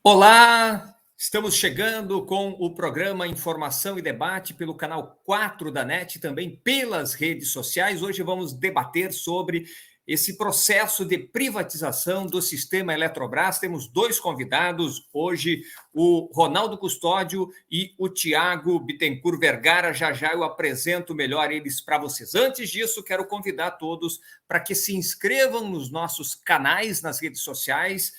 Olá, estamos chegando com o programa Informação e Debate pelo canal 4 da NET, também pelas redes sociais. Hoje vamos debater sobre esse processo de privatização do sistema Eletrobras. Temos dois convidados hoje, o Ronaldo Custódio e o Tiago Bittencourt Vergara. Já já eu apresento melhor eles para vocês. Antes disso, quero convidar todos para que se inscrevam nos nossos canais nas redes sociais.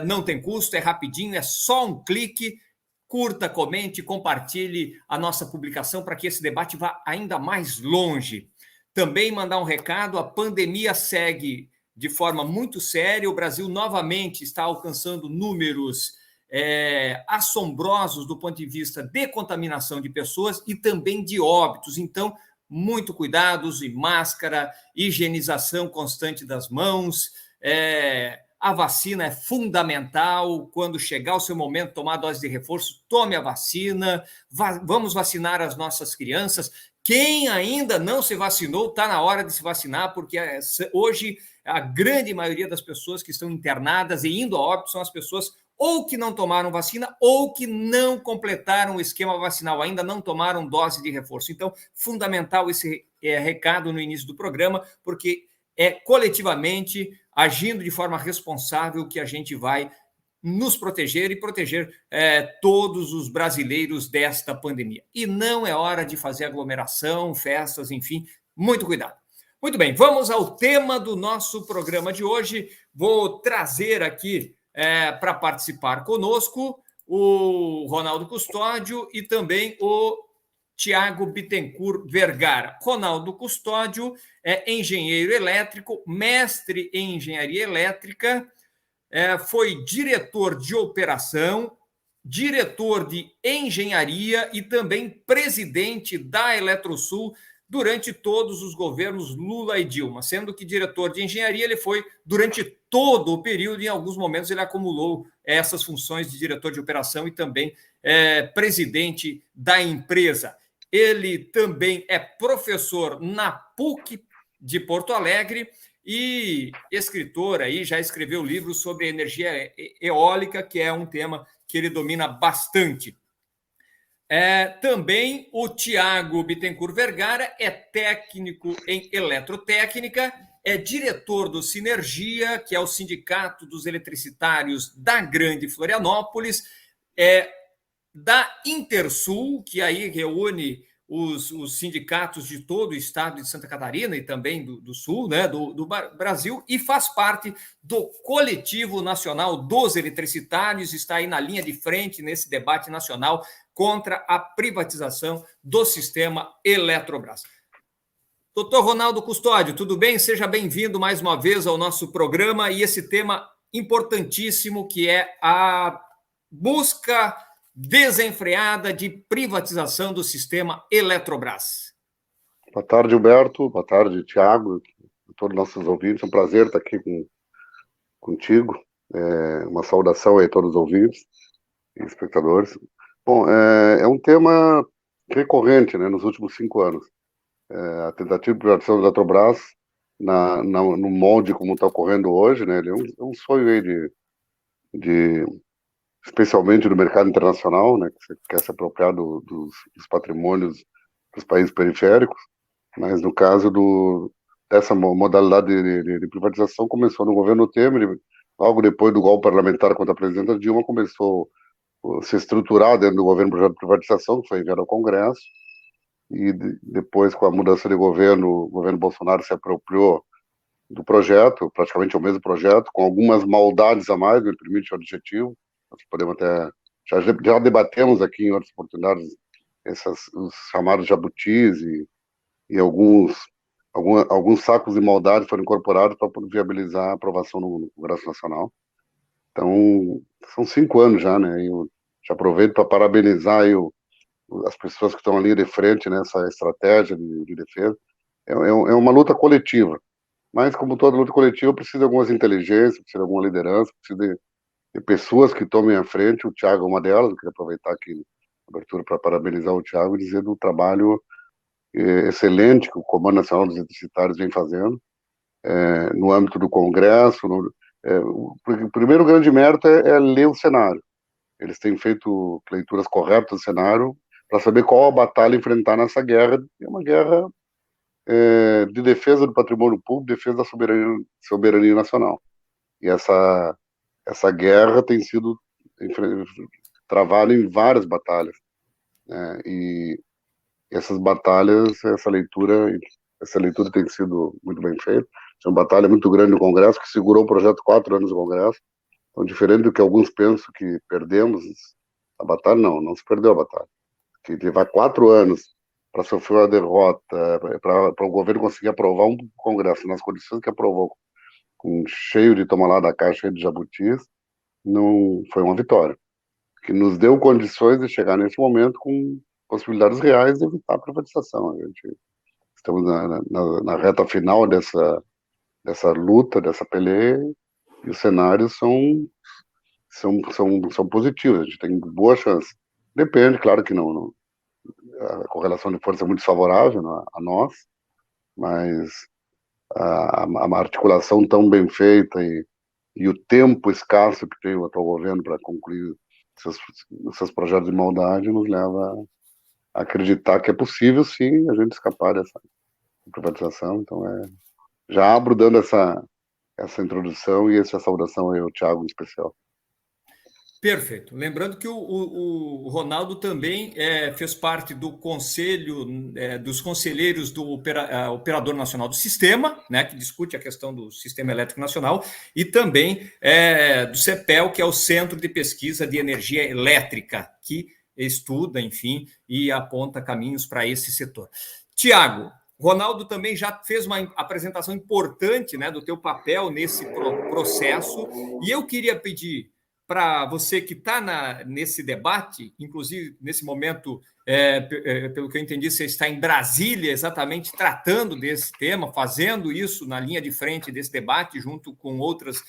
Não tem custo, é rapidinho, é só um clique. Curta, comente, compartilhe a nossa publicação para que esse debate vá ainda mais longe. Também mandar um recado: a pandemia segue de forma muito séria. O Brasil novamente está alcançando números assombrosos do ponto de vista de contaminação de pessoas e também de óbitos. Então, muito cuidado, use máscara, higienização constante das mãos. A vacina é fundamental. Quando chegar o seu momento de tomar a dose de reforço, tome a vacina. Vamos vacinar as nossas crianças. Quem ainda não se vacinou, está na hora de se vacinar, porque hoje a grande maioria das pessoas que estão internadas e indo a óbito são as pessoas ou que não tomaram vacina ou que não completaram o esquema vacinal, ainda não tomaram dose de reforço. Então, fundamental esse recado no início do programa, porque é coletivamente, agindo de forma responsável, que a gente vai nos proteger e proteger todos os brasileiros desta pandemia. E não é hora de fazer aglomeração, festas, enfim, muito cuidado. Muito bem, vamos ao tema do nosso programa de hoje. Vou trazer aqui para participar conosco o Ronaldo Custódio e também o Tiago Bittencourt Vergara. Ronaldo Custódio é engenheiro elétrico, mestre em engenharia elétrica, foi diretor de operação, diretor de engenharia e também presidente da Eletrosul durante todos os governos Lula e Dilma, sendo que diretor de engenharia ele foi durante todo o período, e em alguns momentos ele acumulou essas funções de diretor de operação e também presidente da empresa. Ele também é professor na PUC de Porto Alegre e escritor, aí já escreveu livros sobre energia eólica, que é um tema que ele domina bastante. Também o Tiago Bittencourt Vergara é técnico em eletrotécnica, é diretor do Sinergia, que é o Sindicato dos Eletricitários da Grande Florianópolis, da Intersul, que aí reúne os sindicatos de todo o estado de Santa Catarina e também do Sul, né, do Brasil, e faz parte do Coletivo Nacional dos Eletricitários, está aí na linha de frente nesse debate nacional contra a privatização do sistema Eletrobras. Doutor Ronaldo Custódio, tudo bem? Seja bem-vindo mais uma vez ao nosso programa e esse tema importantíssimo que é a busca desenfreada de privatização do sistema Eletrobras. Boa tarde, Humberto. Boa tarde, Tiago, todos os nossos ouvintes. É um prazer estar aqui contigo. Uma saudação aí a todos os ouvintes e espectadores. Bom, é um tema recorrente, né, nos últimos 5 anos. A tentativa de privatização da Eletrobras, no molde como está ocorrendo hoje, né, ele é um sonho aí especialmente do mercado internacional, né, que quer se apropriar dos patrimônios dos países periféricos, mas no caso dessa modalidade de privatização começou no governo Temer, logo depois do golpe parlamentar contra a presidenta Dilma, começou a se estruturar dentro do governo projeto de privatização, que foi enviado ao Congresso, e depois, com a mudança de governo, o governo Bolsonaro se apropriou do projeto, praticamente o mesmo projeto, com algumas maldades a mais, ele permite o objetivo. Nós podemos até já debatemos aqui em outras oportunidades os chamados jabutis e alguns sacos de maldade foram incorporados para poder viabilizar a aprovação no Congresso Nacional. Então, são 5 anos já, né? Eu já aproveito para parabenizar aí as pessoas que estão ali de frente nessa estratégia de defesa. É uma luta coletiva, mas como toda luta coletiva precisa de algumas inteligências, precisa de alguma liderança, precisa de pessoas que tomem a frente. O Tiago é uma delas. Eu queria aproveitar aqui a abertura para parabenizar o Tiago e dizer do trabalho excelente que o Comando Nacional dos Eletricitários vem fazendo no âmbito do Congresso, o primeiro grande mérito é ler o cenário. Eles têm feito leituras corretas do cenário para saber qual a batalha enfrentar nessa guerra. É uma guerra de defesa do patrimônio público, defesa da soberania nacional. E essa guerra tem sido travada em várias batalhas, né? E essas batalhas, essa leitura tem sido muito bem feita. É uma batalha muito grande no Congresso, que segurou o projeto 4 anos no Congresso. Então, diferente do que alguns pensam que perdemos a batalha, não se perdeu a batalha. Que levar 4 anos para sofrer uma derrota, para o governo conseguir aprovar um Congresso nas condições que aprovou, com cheio de toma lá da caixa, cheio de jabutis, não foi uma vitória, que nos deu condições de chegar nesse momento com possibilidades reais de evitar a privatização. A gente estamos na reta final dessa luta, dessa peleia, e os cenários são positivos, a gente tem boa chance. Depende, claro que não a correlação de força é muito desfavorável, né, a nós, mas a articulação tão bem feita e o tempo escasso que tem o atual governo para concluir seus projetos de maldade nos leva a acreditar que é possível, sim, a gente escapar dessa privatização. Então, já abro dando essa introdução e essa saudação aí ao Thiago em especial. Perfeito. Lembrando que o Ronaldo também fez parte do conselho dos conselheiros do Operador Nacional do Sistema, né, que discute a questão do Sistema Elétrico Nacional, e também do CEPEL, que é o Centro de Pesquisa de Energia Elétrica, que estuda, enfim, e aponta caminhos para esse setor. Tiago, Ronaldo também já fez uma apresentação importante, né, do teu papel nesse processo, e eu queria pedir para você que está nesse debate, inclusive nesse momento, pelo que eu entendi, você está em Brasília exatamente tratando desse tema, fazendo isso na linha de frente desse debate, junto com outras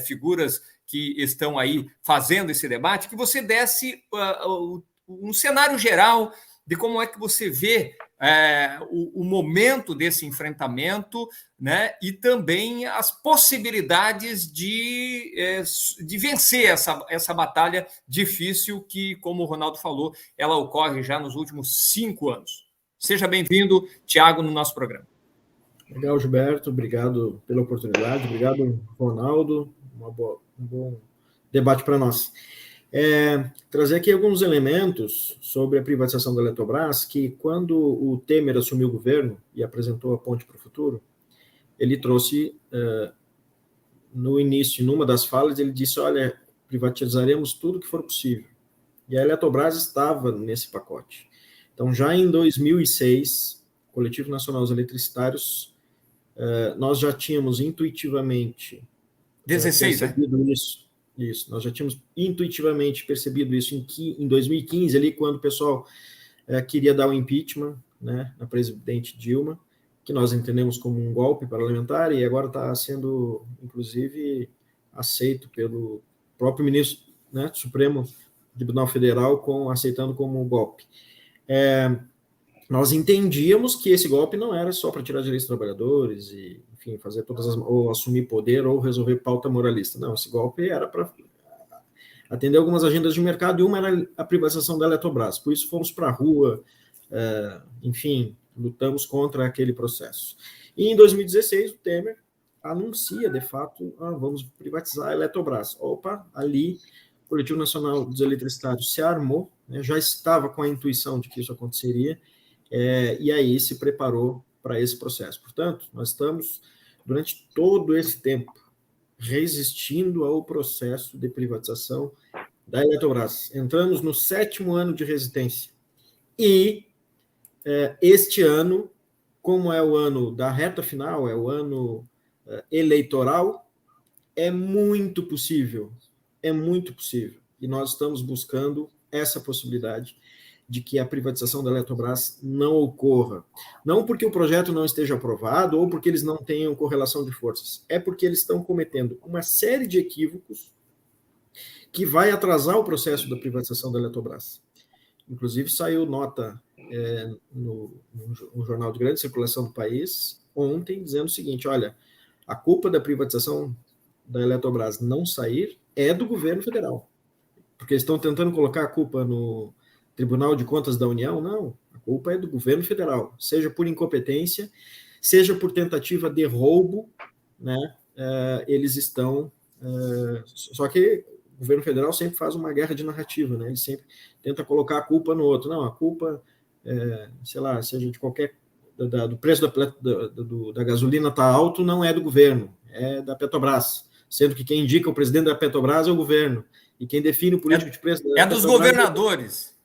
figuras que estão aí fazendo esse debate, que você desse um cenário geral de como é que você vê o momento desse enfrentamento, né, e também as possibilidades de vencer essa batalha difícil que, como o Ronaldo falou, ela ocorre já nos últimos 5 anos. Seja bem-vindo, Tiago, no nosso programa. Legal, Gilberto, obrigado pela oportunidade, obrigado, Ronaldo, um bom debate para nós. Trazer aqui alguns elementos sobre a privatização da Eletrobras, que quando o Temer assumiu o governo e apresentou a Ponte para o Futuro, ele trouxe, no início, numa das falas, ele disse, olha, privatizaremos tudo que for possível. E a Eletrobras estava nesse pacote. Então, já em 2006, o Coletivo Nacional dos Eletricitários, nós já tínhamos intuitivamente 16, percebido isso. Isso, nós já tínhamos intuitivamente percebido isso em 2015, ali, quando o pessoal queria dar o impeachment, né, na presidente Dilma, que nós entendemos como um golpe parlamentar, e agora está sendo, inclusive, aceito pelo próprio ministro, né, Supremo Tribunal Federal, aceitando como um golpe. Nós entendíamos que esse golpe não era só para tirar direitos dos trabalhadores e, enfim, fazer ou assumir poder ou resolver pauta moralista. Não, esse golpe era para atender algumas agendas de mercado, e uma era a privatização da Eletrobras. Por isso fomos para a rua, enfim, lutamos contra aquele processo. E em 2016 o Temer anuncia, de fato, vamos privatizar a Eletrobras. Opa, ali o Coletivo Nacional dos Eletricitários se armou, né, já estava com a intuição de que isso aconteceria, e aí se preparou para esse processo. Portanto, nós estamos, durante todo esse tempo, resistindo ao processo de privatização da Eletrobras. Entramos no 7º ano de resistência. E este ano, como é o ano da reta final, é o ano eleitoral, é muito possível, e nós estamos buscando essa possibilidade de que a privatização da Eletrobras não ocorra. Não porque o projeto não esteja aprovado ou porque eles não tenham correlação de forças, é porque eles estão cometendo uma série de equívocos que vai atrasar o processo da privatização da Eletrobras. Inclusive, saiu nota no jornal de grande circulação do país ontem, dizendo o seguinte, olha, a culpa da privatização da Eletrobras não sair é do governo federal. Porque eles estão tentando colocar a culpa no Tribunal de Contas da União. Não, a culpa é do governo federal, seja por incompetência, seja por tentativa de roubo, né? Eles estão... só que o governo federal sempre faz uma guerra de narrativa, né? Ele sempre tenta colocar a culpa no outro. Não, a culpa, sei lá, seja de qualquer... do preço da gasolina está alto, não é do governo, é da Petrobras. Sendo que quem indica o presidente da Petrobras é o governo. E quem define o político de preço da dos governadores.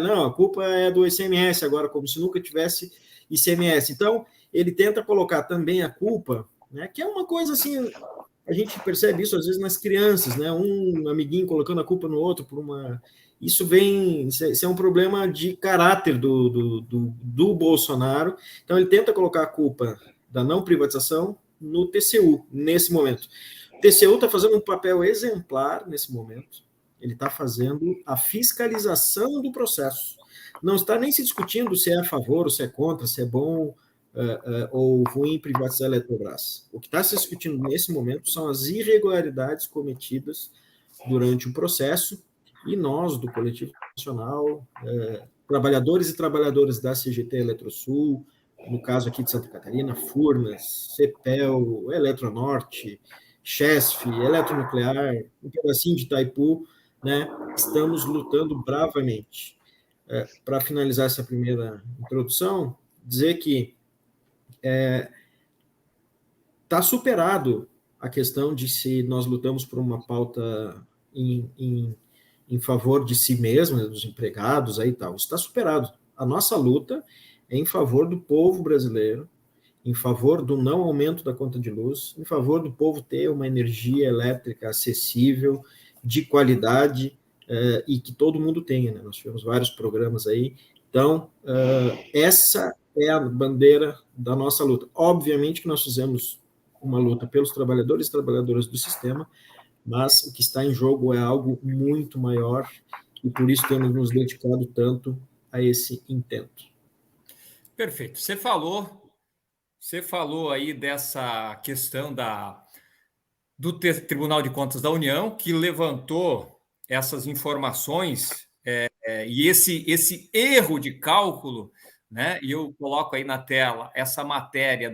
Não, a culpa é do ICMS agora, como se nunca tivesse ICMS. Então, ele tenta colocar também a culpa, né, que é uma coisa assim, a gente percebe isso às vezes nas crianças, né, um amiguinho colocando a culpa no outro por uma... Isso é um problema de caráter do Bolsonaro. Então, ele tenta colocar a culpa da não privatização no TCU, nesse momento. O TCU está fazendo um papel exemplar nesse momento. Ele está fazendo a fiscalização do processo. Não está nem se discutindo se é a favor ou se é contra, se é bom ou ruim privatizar a Eletrobras. O que está se discutindo nesse momento são as irregularidades cometidas durante o processo, e nós, do Coletivo Nacional, trabalhadores e trabalhadoras da CGT Eletrosul, no caso aqui de Santa Catarina, Furnas, CEPEL, Eletronorte, Chesf, Eletronuclear, um pedacinho de Itaipu, né, estamos lutando bravamente. Para finalizar essa primeira introdução, dizer que está superado a questão de se nós lutamos por uma pauta em favor de si mesmo, né, dos empregados, aí tal. Isso está superado. A nossa luta é em favor do povo brasileiro, em favor do não aumento da conta de luz, em favor do povo ter uma energia elétrica acessível, de qualidade, e que todo mundo tenha, né? Nós tivemos vários programas aí. Então, essa é a bandeira da nossa luta. Obviamente que nós fizemos uma luta pelos trabalhadores e trabalhadoras do sistema, mas o que está em jogo é algo muito maior, e por isso temos nos dedicado tanto a esse intento. Perfeito. Você falou aí dessa questão do Tribunal de Contas da União, que levantou essas informações e esse erro de cálculo, né? E eu coloco aí na tela essa matéria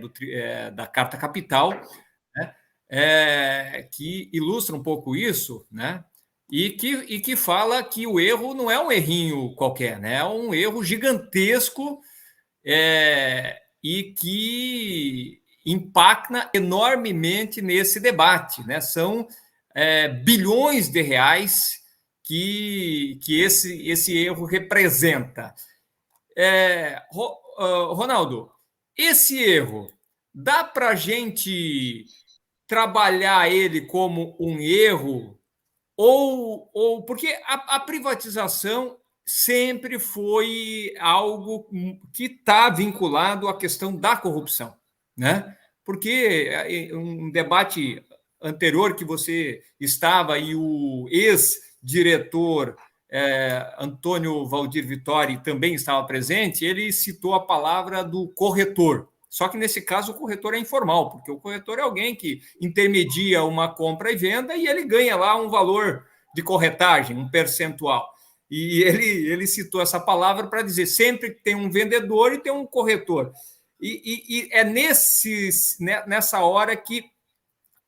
da Carta Capital, né? Que ilustra um pouco isso, né? E que fala que o erro não é um errinho qualquer, né? É um erro gigantesco, e que impacta enormemente nesse debate, né? São bilhões de reais que esse erro representa. Ronaldo, esse erro, dá para a gente trabalhar ele como um erro ou porque a privatização sempre foi algo que está vinculado à questão da corrupção, né? Porque um debate anterior que você estava e o ex-diretor Antônio Valdir Vittori também estava presente, ele citou a palavra do corretor. Só que, nesse caso, o corretor é informal, porque o corretor é alguém que intermedia uma compra e venda e ele ganha lá um valor de corretagem, um percentual. E ele citou essa palavra para dizer sempre que tem um vendedor e tem um corretor. E é nessa hora que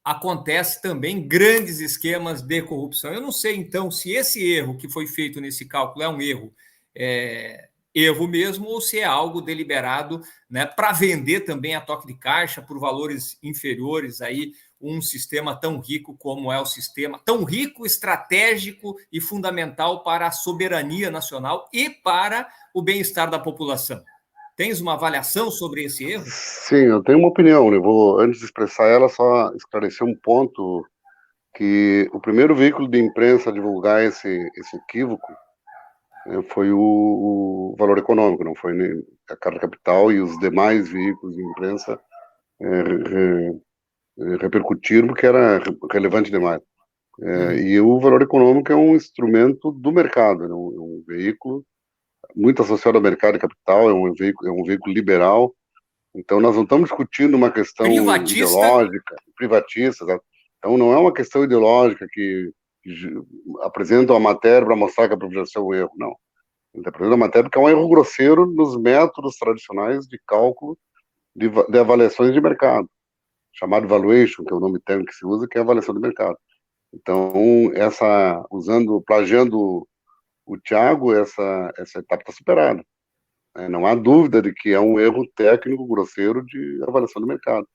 acontece também grandes esquemas de corrupção. Eu não sei, então, se esse erro que foi feito nesse cálculo é um erro mesmo, ou se é algo deliberado, né, para vender também a toque de caixa por valores inferiores aí, um sistema tão rico como é o sistema, tão rico, estratégico e fundamental para a soberania nacional e para o bem-estar da população. Tens uma avaliação sobre esse erro? Sim, eu tenho uma opinião. Eu vou, antes de expressar ela, só esclarecer um ponto, que o primeiro veículo de imprensa a divulgar esse equívoco foi o Valor Econômico, não foi a Carta Capital, e os demais veículos de imprensa repercutiram porque era relevante demais. E o Valor Econômico é um instrumento do mercado, é um veículo muito associado ao mercado de capital, é um veículo liberal. Então, nós não estamos discutindo uma questão ideológica, privatista. Então, não é uma questão ideológica que apresentam a matéria para mostrar que a privatização é um erro, não. Ele apresenta a matéria porque é um erro grosseiro nos métodos tradicionais de cálculo de avaliações de mercado, chamado valuation, que é o nome técnico que se usa, que é a avaliação de mercado. Então, plagiando o Thiago, essa etapa está superada. Não há dúvida de que é um erro técnico grosseiro de avaliação do mercado,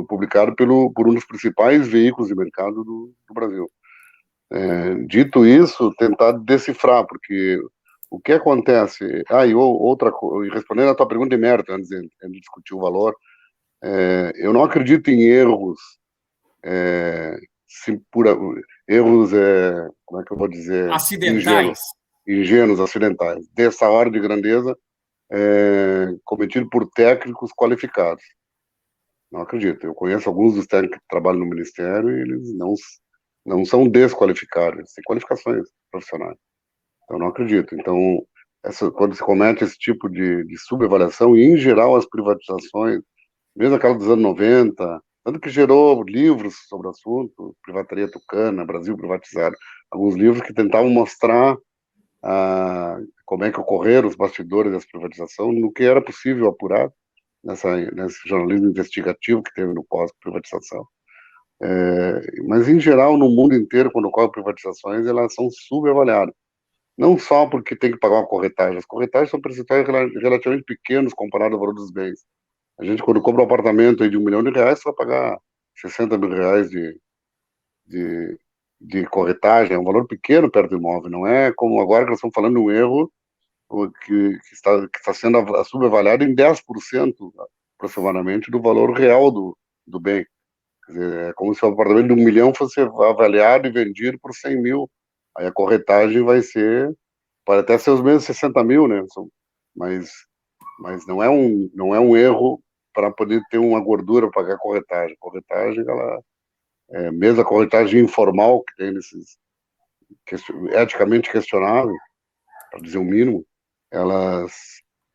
publicado por um dos principais veículos de mercado do Brasil. Dito isso, tentar decifrar, porque o que acontece... e respondendo a tua pergunta de mérito, antes de discutir o valor, eu não acredito em erros, erros, como é que eu vou dizer? Acidentais. Ingênuos, acidentais, dessa ordem de grandeza, cometido por técnicos qualificados. Não acredito. Eu conheço alguns dos técnicos que trabalham no Ministério e eles não são desqualificados, eles têm qualificações profissionais. Eu não acredito. Então, quando se comete esse tipo de subavaliação, e em geral as privatizações, mesmo aquela dos anos 90, tanto que gerou livros sobre o assunto, Privataria Tucana, Brasil Privatizado, alguns livros que tentavam mostrar como é que ocorreram os bastidores dessa privatização, no que era possível apurar nesse jornalismo investigativo que teve no pós-privatização. Mas, em geral, no mundo inteiro, quando ocorrem privatizações, elas são subavaliadas. Não só porque tem que pagar uma corretagem. As corretagens são percentuais relativamente pequenos comparado ao valor dos bens. A gente, quando compra um apartamento aí de R$1 milhão, você vai pagar R$60 mil de corretagem. É um valor pequeno perto do imóvel. Não é como agora que nós estamos falando de um erro que está sendo subavaliado em 10% aproximadamente do valor real do bem. Quer dizer, é como se o apartamento de R$1 milhão fosse avaliado e vendido por 100 mil. Aí a corretagem pode até ser os mesmos 60 mil, né? Mas não é um erro para poder ter uma gordura para pagar a corretagem. A corretagem, mesmo a corretagem informal, que tem eticamente questionável, para dizer o mínimo, elas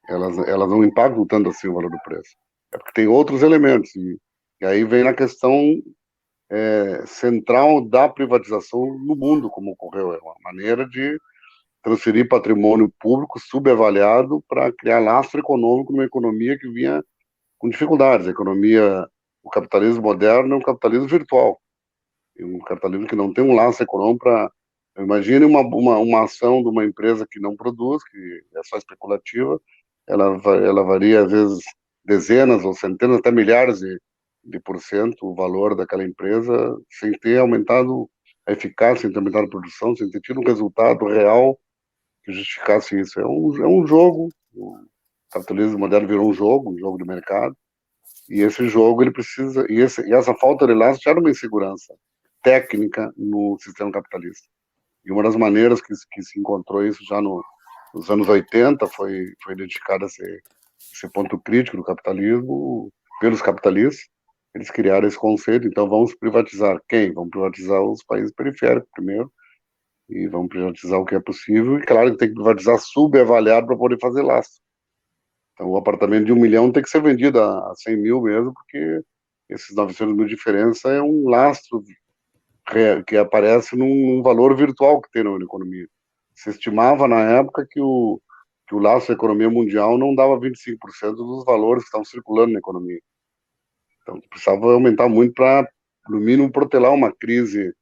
não impactam tanto assim o valor do preço. É porque tem outros elementos. E aí vem na questão central da privatização no mundo, como ocorreu. É uma maneira de transferir patrimônio público subavaliado para criar lastro econômico numa economia que vinha com dificuldades. O capitalismo moderno é um capitalismo virtual. Um capitalismo que não tem um laço econômico para... Imagine uma ação de uma empresa que não produz, que é só especulativa, ela varia, às vezes, dezenas ou centenas, até milhares de porcento o valor daquela empresa, sem ter aumentado a eficácia, sem ter aumentado a produção, sem ter tido um resultado real que justificasse isso. É um jogo, o capitalismo moderno virou um jogo de mercado, e esse jogo ele precisa, e essa falta de laço gera uma insegurança técnica no sistema capitalista. E uma das maneiras que se encontrou isso já nos anos 80 foi identificado esse ponto crítico do capitalismo pelos capitalistas. Eles criaram esse conceito, então vamos privatizar quem? Vamos privatizar os países periféricos primeiro, e vamos privatizar o que é possível, e claro que tem que privatizar subavaliado para poder fazer laço. Então o apartamento de R$1 milhão tem que ser vendido a 100 mil mesmo, porque esses 900 mil de diferença é um lastro que aparece num valor virtual que tem na economia. Se estimava na época que o laço da economia mundial não dava 25% dos valores que estavam circulando na economia. Então, precisava aumentar muito para, no mínimo, protelar uma crise,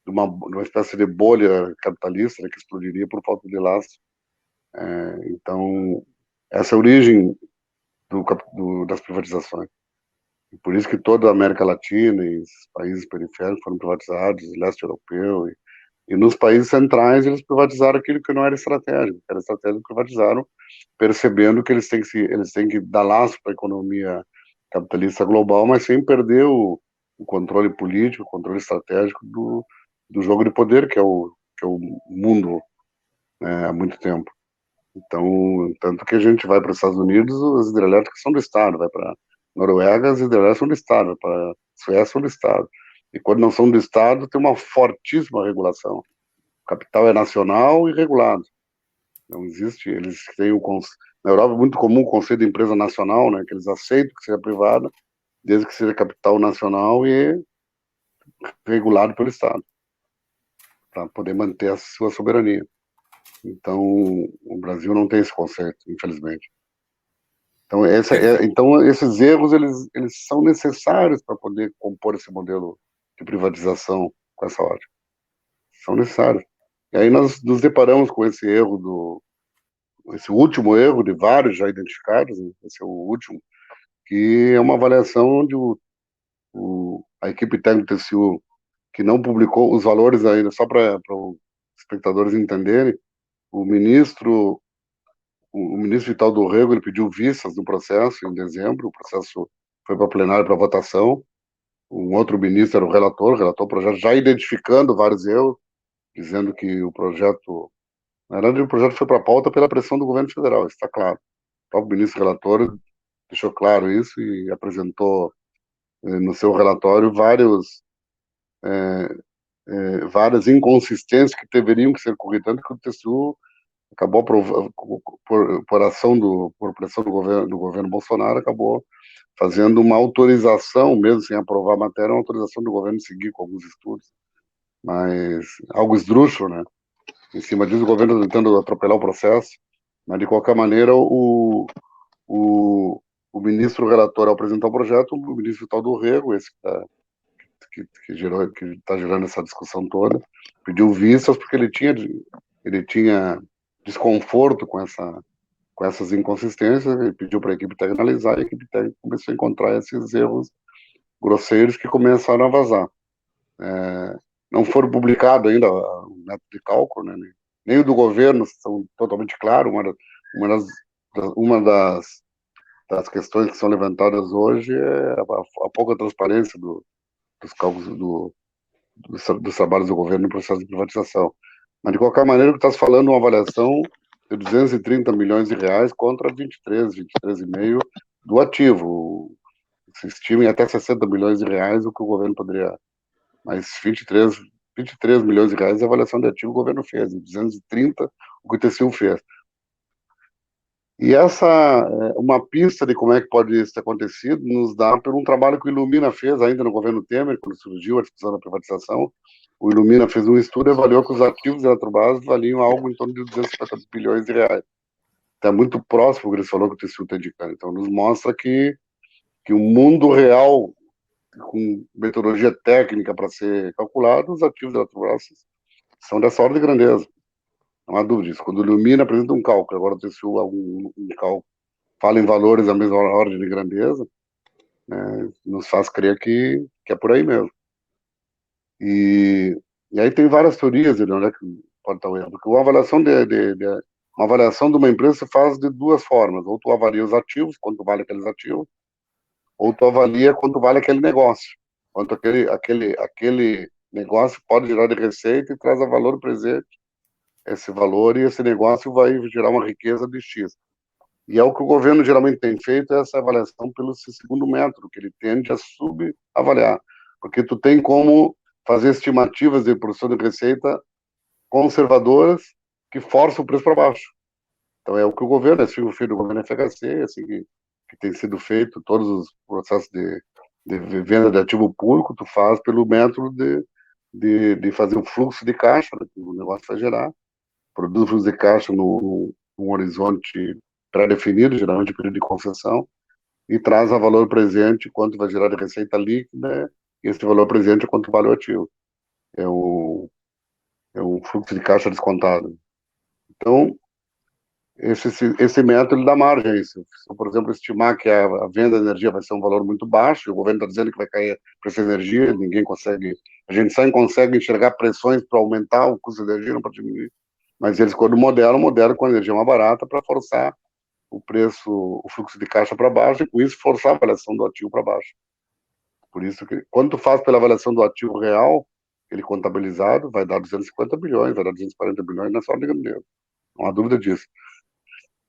de uma espécie de bolha capitalista, né, que explodiria por falta de laço. Então, essa é a origem das privatizações. E por isso que toda a América Latina e os países periféricos foram privatizados, o leste europeu, e nos países centrais eles privatizaram aquilo que não era estratégico. Era estratégico, privatizaram, percebendo que eles têm que dar laço para a economia capitalista global, mas sem perder o controle político, o controle estratégico do jogo de poder, que é o mundo, né, há muito tempo. Então, tanto que a gente vai para os Estados Unidos, as hidrelétricas são do Estado, vai para Noruega, as hidrelétricas são do Estado, vai para Suécia são do Estado. E quando não são do Estado, tem uma fortíssima regulação. O capital é nacional e regulado. Não existe, eles têm na Europa é muito comum o conceito de empresa nacional, né, que eles aceitam que seja privada, desde que seja capital nacional e regulado pelo Estado, para poder manter a sua soberania. Então, o Brasil não tem esse conceito, infelizmente. Então, então esses erros, eles são necessários para poder compor esse modelo de privatização com essa ótica. São necessários. E aí nós nos deparamos com esse erro esse último erro de vários já identificados, né? Esse é o último, que é uma avaliação onde a equipe técnica do TCU, que não publicou os valores ainda, só para os espectadores entenderem, o ministro Vital do Rego, ele pediu vistas no processo em dezembro, o processo foi para plenário para votação, um outro ministro era o relator o projeto já identificando vários erros, dizendo que o projeto, na verdade o projeto foi para a pauta pela pressão do governo federal, isso está claro. O próprio ministro relator deixou claro isso e apresentou no seu relatório várias inconsistências que deveriam ser corrigidas, tanto que o TCU acabou aprovando, por pressão do governo Bolsonaro, acabou fazendo uma autorização, mesmo sem aprovar a matéria, uma autorização do governo seguir com alguns estudos, mas algo esdrúxulo, né? Em cima disso, o governo tentando atropelar o processo, mas de qualquer maneira, o ministro relator, ao apresentar o projeto, o ministro Vital do Rego, esse que está gerando essa discussão toda, pediu vistas porque ele tinha desconforto com essas inconsistências, ele pediu para a equipe técnica analisar, e a equipe técnica começou a encontrar esses erros grosseiros que começaram a vazar. Não foram publicados ainda o método de cálculo, né? Nem o do governo são totalmente claros. Uma das questões que são levantadas hoje é a pouca transparência dos cálculos dos trabalhos do governo no processo de privatização. Mas, de qualquer maneira, o que está falando é uma avaliação de 230 milhões de reais contra 23,5 do ativo. Se estima em até 60 milhões de reais o que o governo poderia... Mas 23 milhões de reais é a avaliação de ativo que o governo fez, e 230 o que o TCU fez. E essa uma pista de como é que pode isso ter acontecido nos dá por um trabalho que o Ilumina fez ainda no governo Temer, quando surgiu a discussão da privatização. O Ilumina fez um estudo e avaliou que os ativos da Eletrobras valiam algo em torno de 250 bilhões de reais. Está muito próximo do que eles falou que o TCU está indicando. Então, nos mostra que o mundo real, com metodologia técnica para ser calculado, os ativos da Eletrobras são dessa ordem de grandeza. Não há dúvida disso. Quando o Ilumina apresenta um cálculo, agora o TCU um cálculo, fala em valores da mesma ordem de grandeza, né, nos faz crer que é por aí mesmo. E aí tem várias teorias de onde é que pode estar o erro. Porque uma avaliação de uma empresa se faz de duas formas. Ou tu avalia os ativos, quanto vale aqueles ativos, ou tu avalia quanto vale aquele negócio. Quanto aquele negócio pode gerar de receita e traz a valor presente esse valor, e esse negócio vai gerar uma riqueza de X. E é o que o governo geralmente tem feito, essa avaliação pelo segundo método, que ele tende a subavaliar. Porque tu tem como fazer estimativas de produção de receita conservadoras que forçam o preço para baixo. Então é o que o governo, assim o filho do governo FHC, assim que tem sido feito, todos os processos de venda de ativo público, tu faz pelo método de fazer um fluxo de caixa, né, que o negócio vai gerar, produz o fluxo de caixa num horizonte pré-definido, geralmente período de concessão, e traz a valor presente quanto vai gerar de receita líquida, e esse valor presente é quanto vale o ativo. É um fluxo de caixa descontado. Então, esse método ele dá margem a isso. Se, por exemplo, estimar que a venda de energia vai ser um valor muito baixo, e o governo está dizendo que vai cair o preço da energia, a gente só consegue enxergar pressões para aumentar o custo da energia, não para diminuir. Mas eles, quando modelam com a energia mais barata para forçar o fluxo de caixa para baixo, e com isso forçar a avaliação do ativo para baixo. Por isso que, quando tu faz pela avaliação do ativo real, ele contabilizado, vai dar 250 bilhões, vai dar 240 bilhões nessa ordem de grandeza. Não há dúvida disso.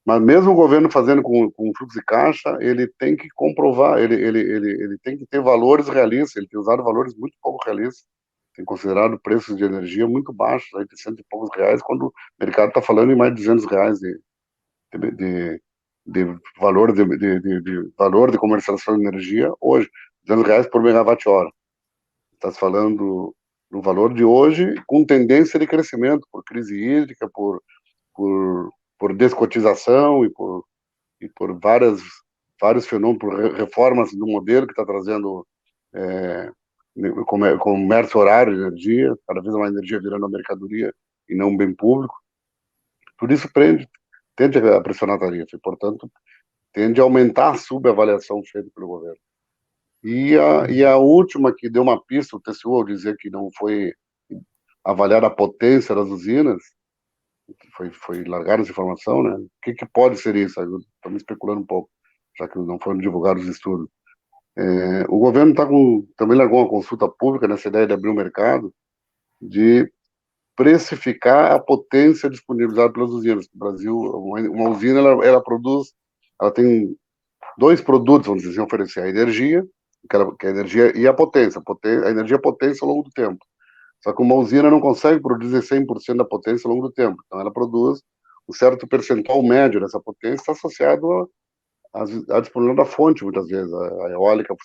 Mas mesmo o governo fazendo com fluxo de caixa, ele tem que comprovar, ele tem que ter valores realistas, ele tem usado valores muito pouco realistas, tem considerado preços de energia muito baixos, aí de cento e poucos reais, quando o mercado está falando em mais de 200 reais de valor de comercialização de energia hoje, 200 reais por megawatt-hora. Está falando no valor de hoje, com tendência de crescimento, por crise hídrica, por descotização e por vários fenômenos, por reformas do modelo que está trazendo é, comércio horário de energia, cada vez mais energia virando uma mercadoria e não um bem público. Tudo isso tende a pressionar a tarifa e, portanto, tende a aumentar a subavaliação feita pelo governo. E a última que deu uma pista, o TCU, ao dizer que não foi avaliada a potência das usinas, foi largada essa informação, né? O que pode ser isso? Estou me especulando um pouco, já que não foram divulgados os estudos. O governo também largou uma consulta pública nessa ideia de abrir o mercado, de precificar a potência disponibilizada pelas usinas. No Brasil, uma usina, ela tem dois produtos, vamos dizer assim, oferecer: a energia, que é a energia e a potência. A energia é potência ao longo do tempo. Só que uma usina não consegue produzir 100% da potência ao longo do tempo. Então, ela produz um certo percentual médio dessa potência, está associado à disponibilidade da fonte, muitas vezes. A eólica, a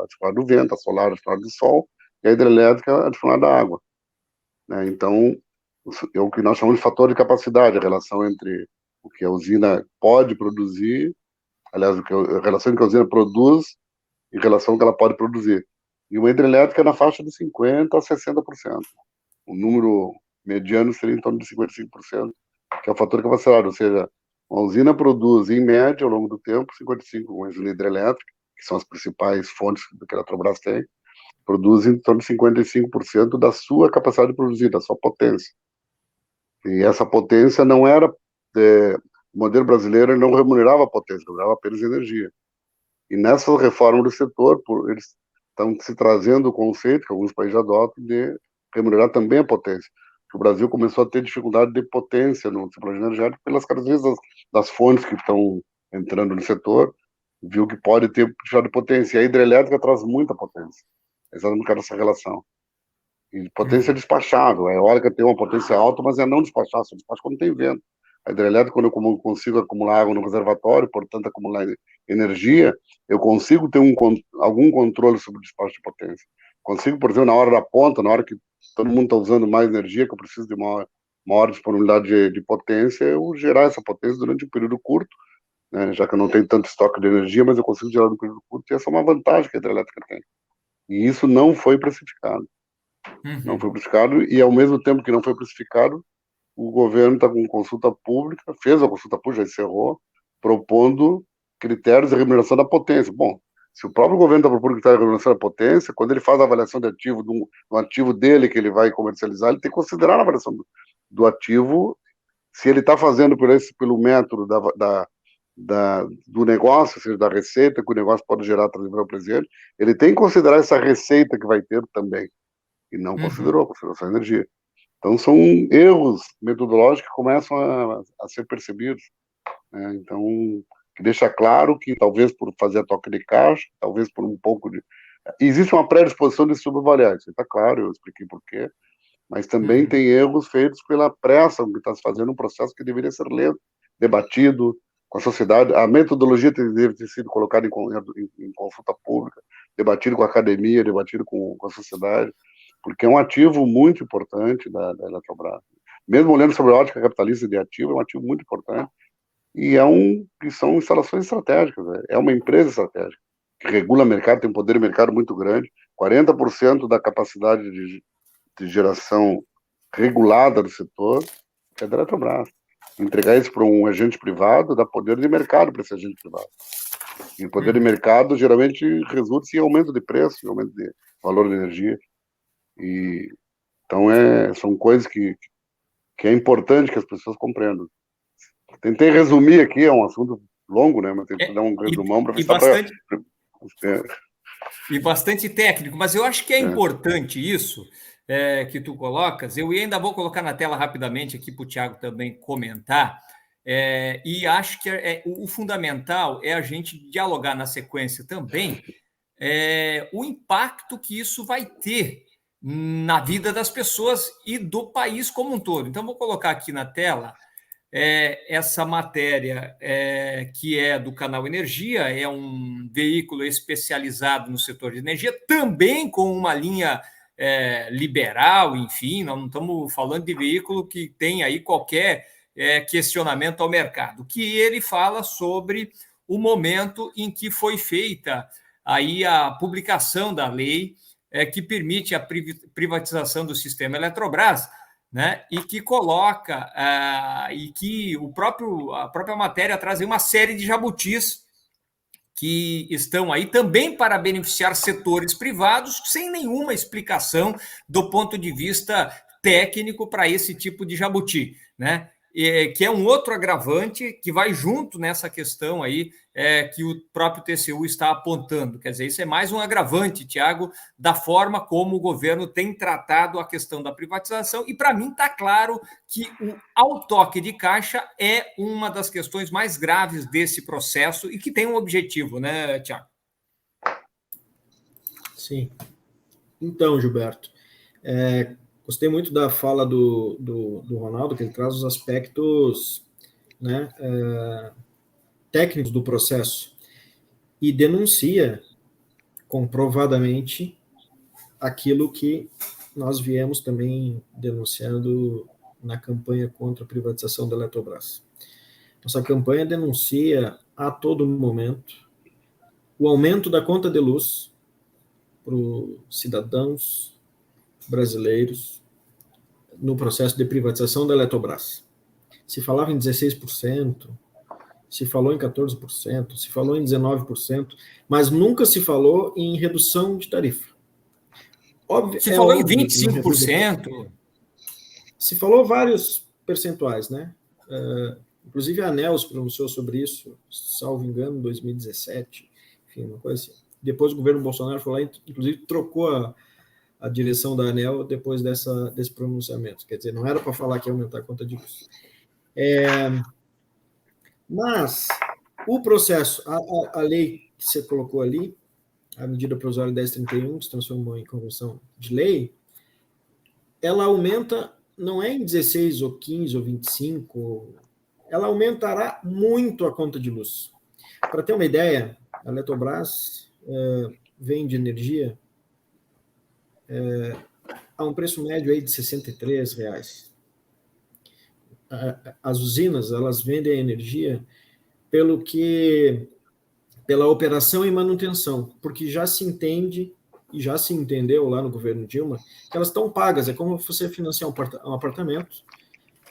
disponibilidade do vento, a solar, a disponibilidade do sol, e a hidrelétrica, a disponibilidade da água. Né? Então, é o que nós chamamos de fator de capacidade, a relação entre o que a usina pode produzir, aliás, a relação entre o que a usina produz em relação ao que ela pode produzir. E uma hidrelétrica na faixa de 50% a 60%. O número mediano seria em torno de 55%, que é o fator de capacidade, ou seja, uma usina produz, em média, ao longo do tempo, 55%, uma usina hidrelétrica, que são as principais fontes que a Eletrobras tem, produz em torno de 55% da sua capacidade de produzir, da sua potência. E essa potência não era... o modelo brasileiro não remunerava a potência, remunerava apenas energia. E nessa reforma do setor, eles estão se trazendo o conceito, que alguns países adotam, de remunerar também a potência. O Brasil começou a ter dificuldade de potência no ciclo energético pelas características das fontes que estão entrando no setor, viu que pode ter dificuldade de potência. E a hidrelétrica traz muita potência, exatamente essa relação. E potência despachável. A eólica tem uma potência alta, mas é não despachar, só despacha quando tem vento. A hidrelétrica, quando eu consigo acumular água no reservatório, portanto acumular energia, eu consigo ter algum controle sobre o despacho de potência. Consigo, por exemplo, na hora da ponta, na hora que todo mundo está usando mais energia, que eu preciso de maior disponibilidade de potência, eu gerar essa potência durante um período curto, né, já que eu não tenho tanto estoque de energia, mas eu consigo gerar num período curto, e essa é uma vantagem que a hidrelétrica tem. E isso não foi precificado. Não foi precificado, e ao mesmo tempo que não foi precificado, o governo está com consulta pública, fez a consulta pública, já encerrou, propondo critérios de remuneração da potência. Bom, se o próprio governo está propondo critérios de remuneração da potência, quando ele faz a avaliação de ativo, do ativo dele que ele vai comercializar, ele tem que considerar a avaliação do ativo, se ele está fazendo pelo método do negócio, ou seja, da receita que o negócio pode gerar para o presente, ele tem que considerar essa receita que vai ter também. E não considerou a energia. Então, são erros metodológicos que começam a ser percebidos. Né? Então, que deixa claro que, talvez por fazer a toca de caixa, talvez por um pouco de... Existe uma predisposição de subavaliar, isso está claro, eu expliquei por quê, mas também tem erros feitos pela pressa que está se fazendo um processo que deveria ser lento, debatido com a sociedade. A metodologia deve ter sido colocada em consulta pública, debatido com a academia, debatido com a sociedade, porque é um ativo muito importante da Eletrobras. Mesmo olhando sobre a ótica capitalista de ativo, é um ativo muito importante, e são instalações estratégicas, né? É uma empresa estratégica, que regula o mercado, tem um poder de mercado muito grande, 40% da capacidade de geração regulada do setor é da Eletrobras. Entregar isso para um agente privado dá poder de mercado para esse agente privado. E o poder de mercado geralmente resulta em aumento de preço, em aumento de valor da energia. Então, são coisas que é importante que as pessoas compreendam. Tentei resumir aqui, é um assunto longo, né? Mas tentei dar um resumão para bastante, e bastante técnico, mas eu acho que é importante isso que tu colocas. Eu ainda vou colocar na tela rapidamente aqui para o Thiago também comentar. E acho que o fundamental é a gente dialogar na sequência também o impacto que isso vai ter na vida das pessoas e do país como um todo. Então, vou colocar aqui na tela essa matéria que é do Canal Energia, é um um veículo especializado no setor de energia, também com uma linha liberal, enfim, nós não estamos falando de veículo que tem aí qualquer questionamento ao mercado, que ele fala sobre o momento em que foi feita aí a publicação da lei que permite a privatização do sistema Eletrobras, né, e que coloca, e que a própria matéria traz aí uma série de jabutis que estão aí também para beneficiar setores privados, sem nenhuma explicação do ponto de vista técnico para esse tipo de jabuti, né? Que é um outro agravante que vai junto nessa questão aí que o próprio TCU está apontando. Quer dizer, isso é mais um agravante, Tiago, da forma como o governo tem tratado a questão da privatização, e para mim está claro que o autoque de caixa é uma das questões mais graves desse processo e que tem um objetivo, né, Tiago? Sim. Então, Gilberto, gostei muito da fala do Ronaldo, que ele traz os aspectos, né, técnicos do processo e denuncia comprovadamente aquilo que nós viemos também denunciando na campanha contra a privatização da Eletrobras. Nossa campanha denuncia a todo momento o aumento da conta de luz para os cidadãos brasileiros no processo de privatização da Eletrobras. Se falava em 16%, se falou em 14%, se falou em 19%, mas nunca se falou em redução de tarifa. Se falou em 25%. Se falou vários percentuais, né? Inclusive a ANEEL se pronunciou sobre isso, salvo engano, em 2017, enfim, uma coisa assim. Depois o governo Bolsonaro foi lá, inclusive trocou a direção da ANEEL depois desse pronunciamento. Quer dizer, não era para falar que ia aumentar a conta de luz. Mas o processo, a lei que você colocou ali, a medida provisória 1031, que se transformou em convenção de lei, ela aumenta, não é em 16 ou 15 ou 25, ela aumentará muito a conta de luz. Para ter uma ideia, a Eletrobras vende energia a um preço médio aí de R$63. As usinas, elas vendem a energia pela operação e manutenção, porque já se entende e já se entendeu lá no governo Dilma que elas estão pagas. É como você financiar um apartamento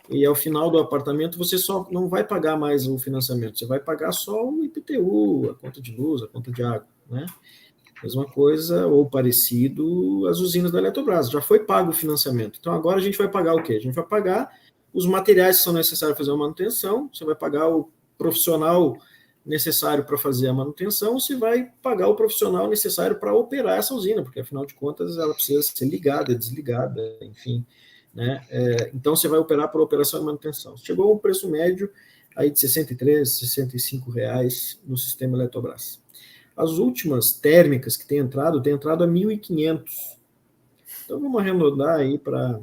e ao final do apartamento você só não vai pagar mais o financiamento, você vai pagar só o IPTU, a conta de luz, a conta de água, né? Mesma coisa ou parecido as usinas da Eletrobras, já foi pago o financiamento. Então agora a gente vai pagar o quê? A gente vai pagar os materiais que são necessários para fazer a manutenção, você vai pagar o profissional necessário para fazer a manutenção, você vai pagar o profissional necessário para operar essa usina, porque afinal de contas ela precisa ser ligada, desligada, enfim, né? Então você vai operar por operação e manutenção. Chegou um preço médio aí de R$63, R$65 no sistema Eletrobras. As últimas térmicas que têm entrado a R$1.500. Então vamos arredondar aí para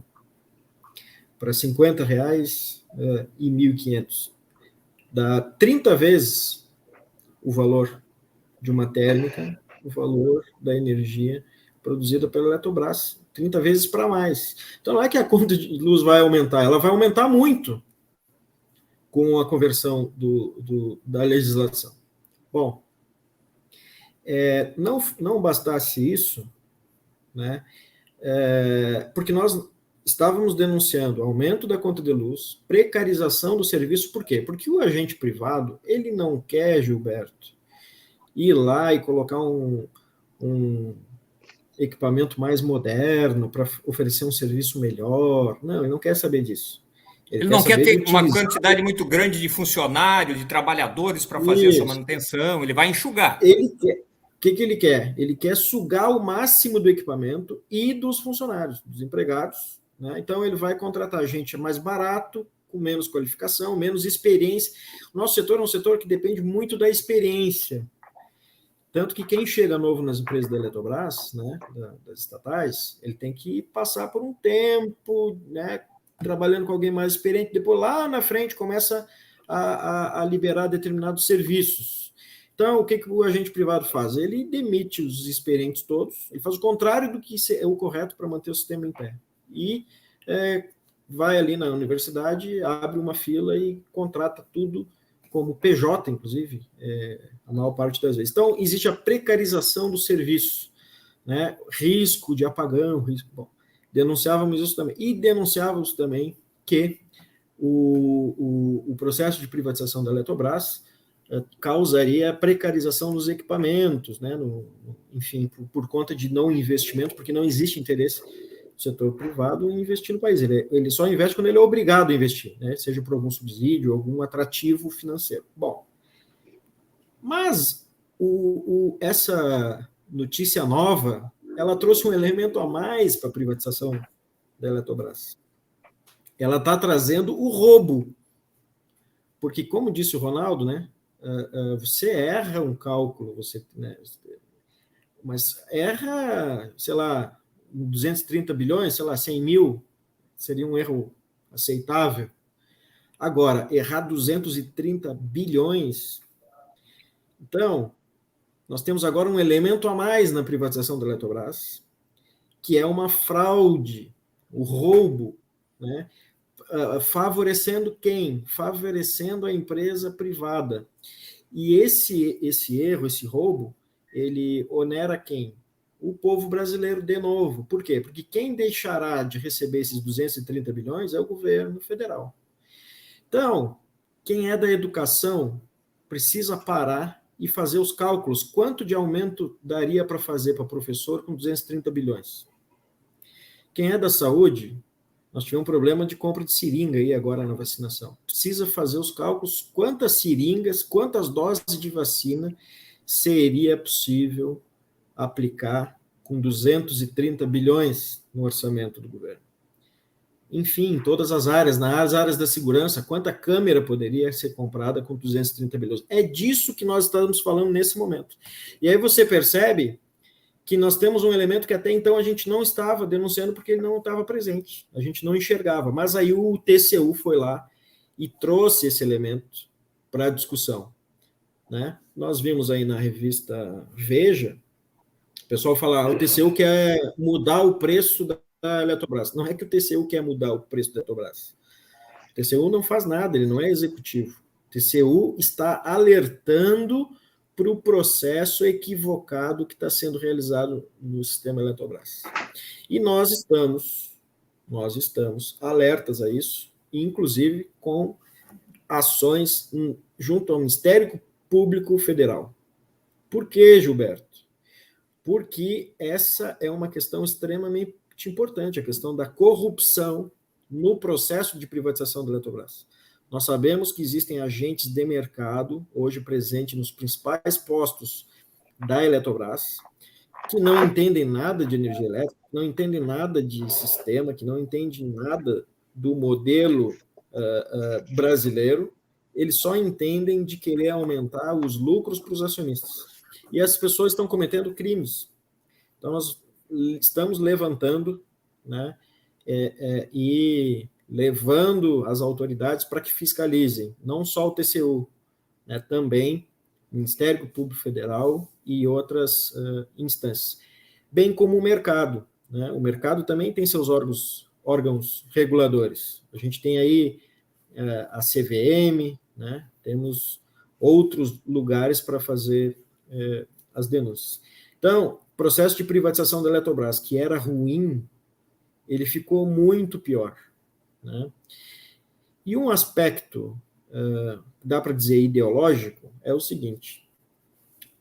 R$50 e R$1.500. Dá 30 vezes o valor de uma térmica, o valor da energia produzida pela Eletrobras, 30 vezes para mais. Então não é que a conta de luz vai aumentar, ela vai aumentar muito com a conversão da legislação. Bom, não bastasse isso, né, porque nós estávamos denunciando aumento da conta de luz, precarização do serviço. Por quê? Porque o agente privado, ele não quer, Gilberto, ir lá e colocar um equipamento mais moderno para oferecer um serviço melhor. Não, ele não quer saber disso. Ele não quer ter uma quantidade muito grande de funcionários, de trabalhadores para fazer essa manutenção, ele vai enxugar. Ele quer. O que ele quer? Ele quer sugar o máximo do equipamento e dos funcionários, dos empregados, né? Então ele vai contratar gente mais barato, com menos qualificação, menos experiência. O nosso setor é um setor que depende muito da experiência. Tanto que quem chega novo nas empresas da Eletrobras, né, das estatais, ele tem que passar por um tempo, né, trabalhando com alguém mais experiente. Depois, lá na frente, começa a liberar determinados serviços. Então, o que o agente privado faz? Ele demite os experientes todos, ele faz o contrário do que é o correto para manter o sistema em pé. E vai ali na universidade, abre uma fila e contrata tudo como PJ, inclusive, a maior parte das vezes. Então, existe a precarização do serviço, né? Risco de apagão, risco... Bom, denunciávamos isso também. E denunciávamos também que o processo de privatização da Eletrobras causaria precarização dos equipamentos, né? Enfim, por conta de não investimento, porque não existe interesse do setor privado em investir no país. Ele só investe quando ele é obrigado a investir, né? Seja por algum subsídio, algum atrativo financeiro. Bom, mas essa notícia nova, ela trouxe um elemento a mais para a privatização da Eletrobras. Ela está trazendo o roubo. Porque, como disse o Ronaldo, né, você erra um cálculo, mas erra, sei lá, 230 bilhões, sei lá, 100 mil, seria um erro aceitável. Agora, errar 230 bilhões... Então, nós temos agora um elemento a mais na privatização da Eletrobras, que é uma fraude, o roubo, né? Favorecendo quem? Favorecendo a empresa privada. E esse erro, esse roubo, ele onera quem? O povo brasileiro de novo. Por quê? Porque quem deixará de receber esses 230 bilhões é o governo federal. Então, quem é da educação precisa parar e fazer os cálculos. Quanto de aumento daria para fazer para professor com 230 bilhões? Quem é da saúde, nós tivemos um problema de compra de seringa aí agora na vacinação. Precisa fazer os cálculos, quantas seringas, quantas doses de vacina seria possível aplicar com 230 bilhões no orçamento do governo. Enfim, todas as áreas, nas áreas da segurança, quanta câmera poderia ser comprada com 230 bilhões? É disso que nós estamos falando nesse momento. E aí você percebe que nós temos um elemento que até então a gente não estava denunciando porque ele não estava presente, a gente não enxergava, mas aí o TCU foi lá e trouxe esse elemento para a discussão, né? Nós vimos aí na revista Veja, o pessoal fala, o TCU quer mudar o preço da Eletrobras. Não é que o TCU quer mudar o preço da Eletrobras. O TCU não faz nada, ele não é executivo. O TCU está alertando para o processo equivocado que está sendo realizado no sistema Eletrobras. E nós estamos alertas a isso, inclusive com ações junto ao Ministério Público Federal. Por quê, Gilberto? Porque essa é uma questão extremamente importante, a questão da corrupção no processo de privatização da Eletrobras. Nós sabemos que existem agentes de mercado, hoje presentes nos principais postos da Eletrobras, que não entendem nada de energia elétrica, não entendem nada de sistema, que não entendem nada do modelo brasileiro, eles só entendem de querer aumentar os lucros para os acionistas. E as pessoas estão cometendo crimes. Então, nós estamos levantando, né, e levando as autoridades para que fiscalizem, não só o TCU, né, também o Ministério Público Federal e outras instâncias, bem como o mercado, né? O mercado também tem seus órgãos reguladores. A gente tem aí a CVM, né? Temos outros lugares para fazer as denúncias. Então, o processo de privatização da Eletrobras, que era ruim, ele ficou muito pior, né? E um aspecto, dá para dizer ideológico, é o seguinte: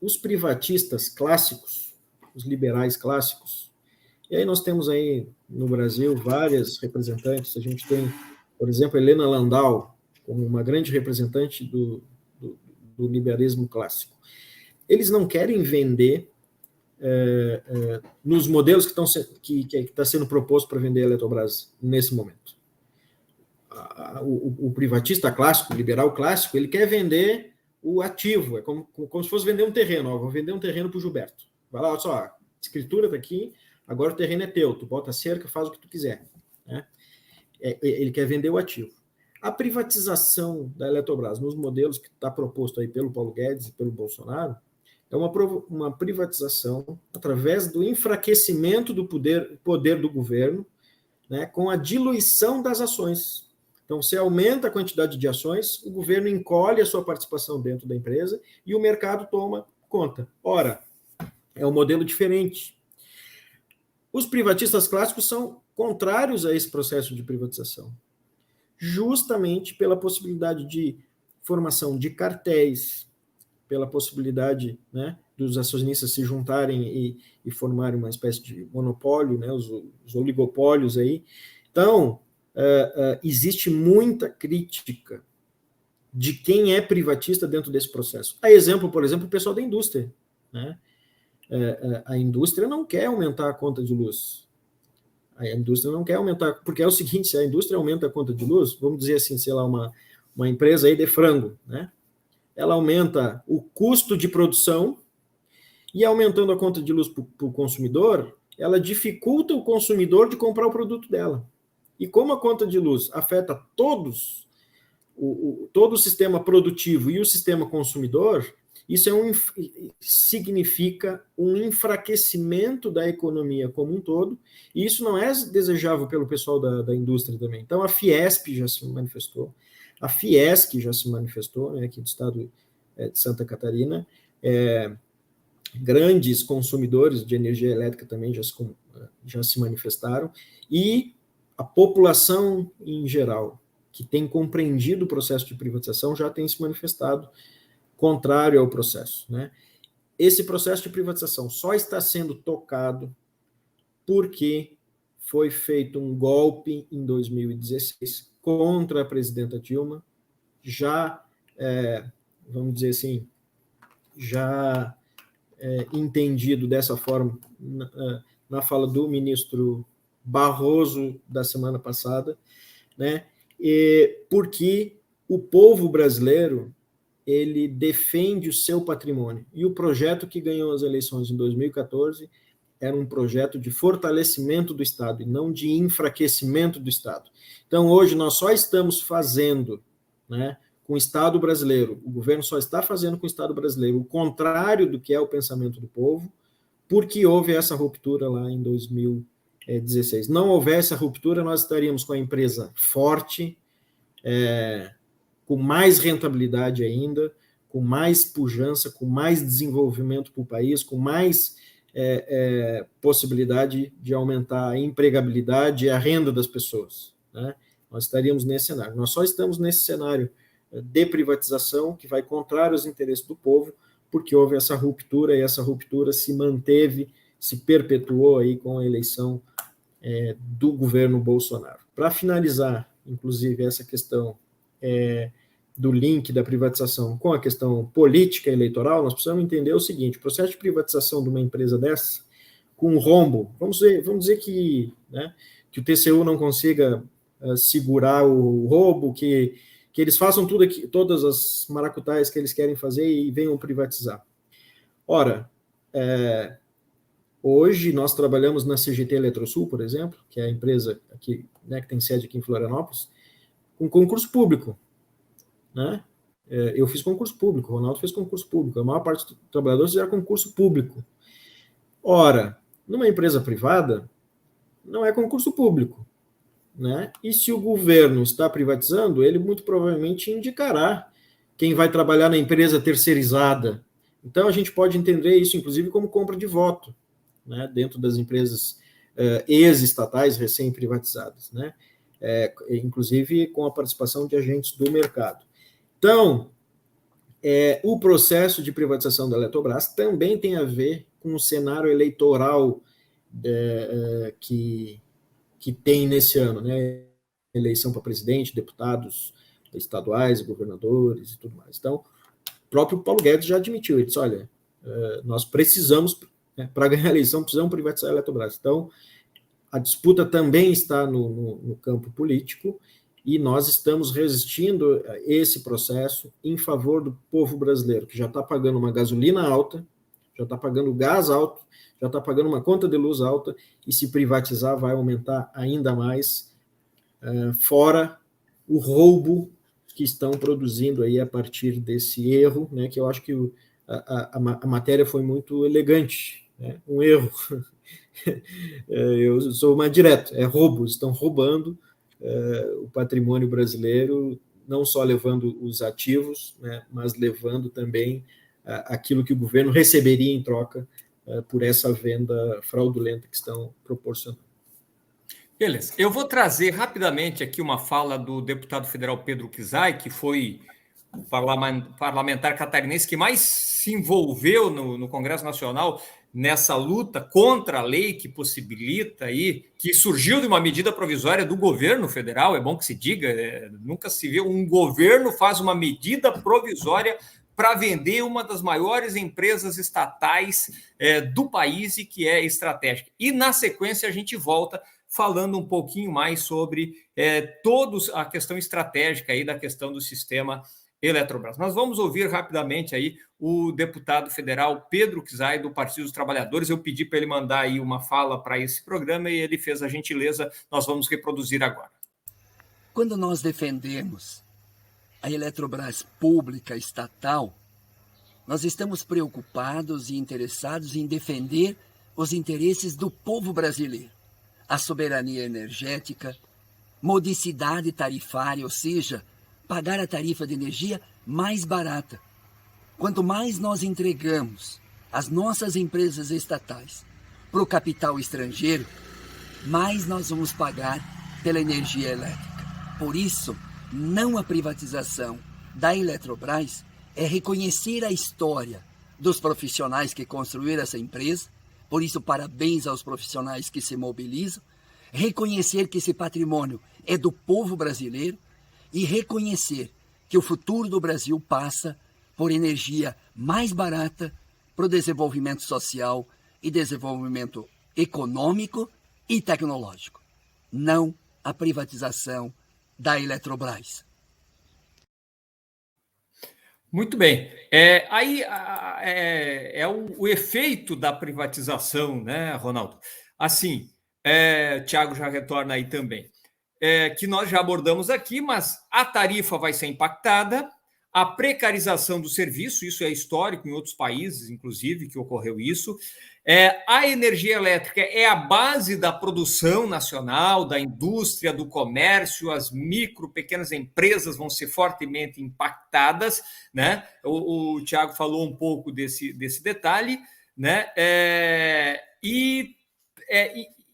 os privatistas clássicos, os liberais clássicos, e aí nós temos aí no Brasil várias representantes, a gente tem, por exemplo, Helena Landau, como uma grande representante do liberalismo clássico. Eles não querem vender nos modelos que está sendo proposto para vender a Eletrobras nesse momento. O privatista clássico, o liberal clássico, ele quer vender o ativo, é como se fosse vender um terreno. Ó, vou vender um terreno para o Gilberto. Vai lá, olha só, a escritura está aqui, agora o terreno é teu, tu bota cerca, faz o que tu quiser, né? Ele quer vender o ativo. A privatização da Eletrobras, nos modelos que está proposto aí pelo Paulo Guedes e pelo Bolsonaro, é uma privatização através do enfraquecimento do poder do governo, né, com a diluição das ações. Então, você aumenta a quantidade de ações, o governo encolhe a sua participação dentro da empresa e o mercado toma conta. Ora, é um modelo diferente. Os privatistas clássicos são contrários a esse processo de privatização, justamente pela possibilidade de formação de cartéis, pela possibilidade, né, dos acionistas se juntarem e formarem uma espécie de monopólio, né, os oligopólios aí. Então, existe muita crítica de quem é privatista dentro desse processo. A exemplo, por exemplo, o pessoal da indústria, né? A indústria não quer aumentar a conta de luz. A indústria não quer aumentar, porque é o seguinte, se a indústria aumenta a conta de luz, vamos dizer assim, sei lá, uma empresa aí de frango, né? Ela aumenta o custo de produção e aumentando a conta de luz para o consumidor, ela dificulta o consumidor de comprar o produto dela. E como a conta de luz afeta todo o sistema produtivo e o sistema consumidor, isso significa um enfraquecimento da economia como um todo, e isso não é desejável pelo pessoal da indústria também. Então, a Fiesp já se manifestou, a Fiesc já se manifestou, né, aqui do estado de Santa Catarina, grandes consumidores de energia elétrica também já se manifestaram, e a população em geral, que tem compreendido o processo de privatização, já tem se manifestado contrário ao processo, né? Esse processo de privatização só está sendo tocado porque foi feito um golpe em 2016 contra a presidenta Dilma, já, vamos dizer assim, já entendido dessa forma na fala do ministro Barroso da semana passada, né? Porque o povo brasileiro ele defende o seu patrimônio. E o projeto que ganhou as eleições em 2014 era um projeto de fortalecimento do Estado e não de enfraquecimento do Estado. Então, hoje, nós só estamos fazendo, né, com o Estado brasileiro, o governo só está fazendo com o Estado brasileiro o contrário do que é o pensamento do povo, porque houve essa ruptura lá em 2016. Não houvesse a ruptura, nós estaríamos com a empresa forte, com mais rentabilidade ainda, com mais pujança, com mais desenvolvimento para o país, com mais possibilidade de aumentar a empregabilidade e a renda das pessoas, né? Nós estaríamos nesse cenário. Nós só estamos nesse cenário de privatização que vai contrário aos interesses do povo, porque houve essa ruptura, e essa ruptura se manteve, se perpetuou aí com a eleição do governo Bolsonaro. Para finalizar, inclusive, essa questão do link da privatização com a questão política eleitoral, nós precisamos entender o seguinte: o processo de privatização de uma empresa dessa, com um rombo, vamos dizer que, né, que o TCU não consiga segurar o roubo, que eles façam todas as maracutaias que eles querem fazer e venham privatizar. Ora, hoje nós trabalhamos na CGT Eletrosul, por exemplo, que é a empresa aqui, né, que tem sede aqui em Florianópolis, com concurso público, né? Eu fiz concurso público, o Ronaldo fez concurso público, a maior parte dos trabalhadores fizeram concurso público. Ora, numa empresa privada, não é concurso público, né? E se o governo está privatizando, ele muito provavelmente indicará quem vai trabalhar na empresa terceirizada. Então, a gente pode entender isso, inclusive, como compra de voto, né, dentro das empresas ex-estatais recém-privatizadas, né? Inclusive com a participação de agentes do mercado. Então, o processo de privatização da Eletrobras também tem a ver com o cenário eleitoral que tem nesse ano, né? Eleição para presidente, deputados estaduais, governadores e tudo mais. Então, o próprio Paulo Guedes já admitiu, ele disse, olha, nós precisamos, para ganhar a eleição, precisamos privatizar a Eletrobras. Então, a disputa também está no campo político, e nós estamos resistindo a esse processo em favor do povo brasileiro, que já está pagando uma gasolina alta, já está pagando gás alto, já está pagando uma conta de luz alta, e se privatizar vai aumentar ainda mais, fora o roubo que estão produzindo aí a partir desse erro, né, que eu acho que a matéria foi muito elegante, né, um erro. Eu sou mais direto, é roubo, estão roubando o patrimônio brasileiro, não só levando os ativos, né, mas levando também aquilo que o governo receberia em troca por essa venda fraudulenta que estão proporcionando. Beleza. Eu vou trazer rapidamente aqui uma fala do deputado federal Pedro Kizai, que foi o parlamentar catarinense que mais se envolveu no Congresso Nacional nessa luta contra a lei que possibilita aí, que surgiu de uma medida provisória do governo federal, é bom que se diga, nunca se viu um governo faz uma medida provisória para vender uma das maiores empresas estatais do país e que é estratégica. E na sequência a gente volta falando um pouquinho mais sobre todos a questão estratégica aí da questão do sistema Eletrobras. Nós vamos ouvir rapidamente aí o deputado federal Pedro Kizai, do Partido dos Trabalhadores. Eu pedi para ele mandar aí uma fala para esse programa e ele fez a gentileza, nós vamos reproduzir agora. Quando nós defendemos a Eletrobras pública, estatal, nós estamos preocupados e interessados em defender os interesses do povo brasileiro, a soberania energética, modicidade tarifária, ou seja, pagar a tarifa de energia mais barata. Quanto mais nós entregamos as nossas empresas estatais para o capital estrangeiro, mais nós vamos pagar pela energia elétrica. Por isso, não a privatização da Eletrobras é reconhecer a história dos profissionais que construíram essa empresa, por isso parabéns aos profissionais que se mobilizam, reconhecer que esse patrimônio é do povo brasileiro e reconhecer que o futuro do Brasil passa por energia mais barata para o desenvolvimento social e desenvolvimento econômico e tecnológico. Não a privatização da Eletrobras. Muito bem. Aí o efeito da privatização, né, Ronaldo? Assim, Tiago já retorna aí também. Que nós já abordamos aqui, mas a tarifa vai ser impactada, a precarização do serviço, isso é histórico em outros países, inclusive, que ocorreu isso. A energia elétrica é a base da produção nacional, da indústria, do comércio, as micro, pequenas empresas vão ser fortemente impactadas, né? O Tiago falou um pouco desse detalhe, né?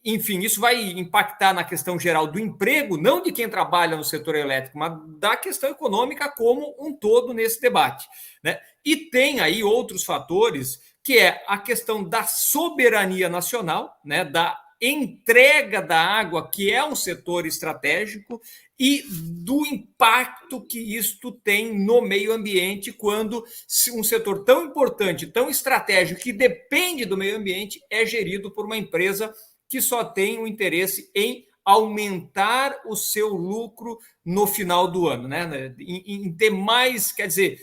Enfim, isso vai impactar na questão geral do emprego, não de quem trabalha no setor elétrico, mas da questão econômica como um todo nesse debate, né? E tem aí outros fatores, que é a questão da soberania nacional, né? Da entrega da água, que é um setor estratégico, e do impacto que isto tem no meio ambiente quando um setor tão importante, tão estratégico, que depende do meio ambiente, é gerido por uma empresa que só tem o interesse em aumentar o seu lucro no final do ano, né? Em ter mais, quer dizer,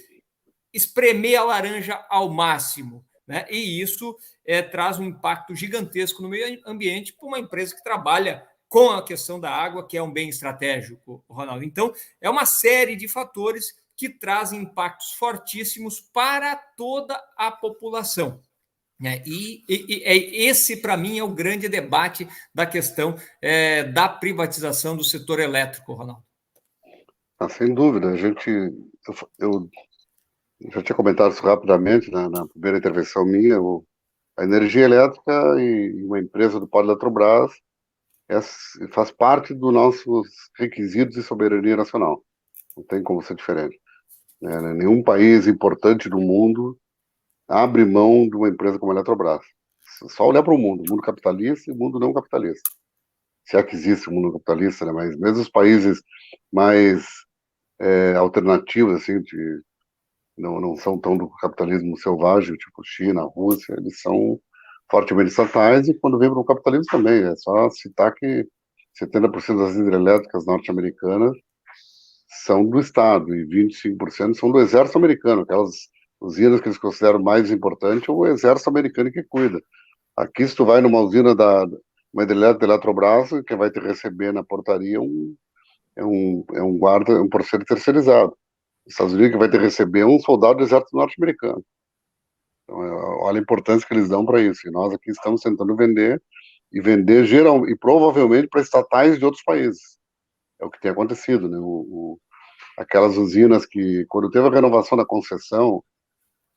espremer a laranja ao máximo, né? E isso traz um impacto gigantesco no meio ambiente para uma empresa que trabalha com a questão da água, que é um bem estratégico, Ronaldo. Então, é uma série de fatores que trazem impactos fortíssimos para toda a população. Esse, para mim, é o grande debate da questão da privatização do setor elétrico, Ronaldo. Sem dúvida. Eu já tinha comentado isso rapidamente na primeira intervenção minha. A energia elétrica e uma empresa do Polo Eletrobras faz parte dos nossos requisitos de soberania nacional. Não tem como ser diferente. Nenhum país importante do mundo abre mão de uma empresa como a Eletrobras. Só olhar para o mundo capitalista e o mundo não capitalista. Se é que existe o mundo capitalista, né? Mas mesmo os países mais alternativos, assim, não são tão do capitalismo selvagem, tipo China, Rússia, eles são fortemente estatais, e quando vem para o capitalismo também, é só citar que 70% das hidrelétricas norte-americanas são do Estado e 25% são do exército americano, aquelas usinas que eles consideram mais importantes, o exército americano que cuida. Aqui, se tu vai numa usina uma hidrelétrica da Eletrobras, que vai te receber na portaria é um guarda, é um processo terceirizado. Os Estados Unidos que vai ter que receber um soldado do exército norte-americano. Então, olha a importância que eles dão para isso. E nós aqui estamos tentando vender, e vender geral, e provavelmente para estatais de outros países. É o que tem acontecido, né? Aquelas usinas que, quando teve a renovação da concessão,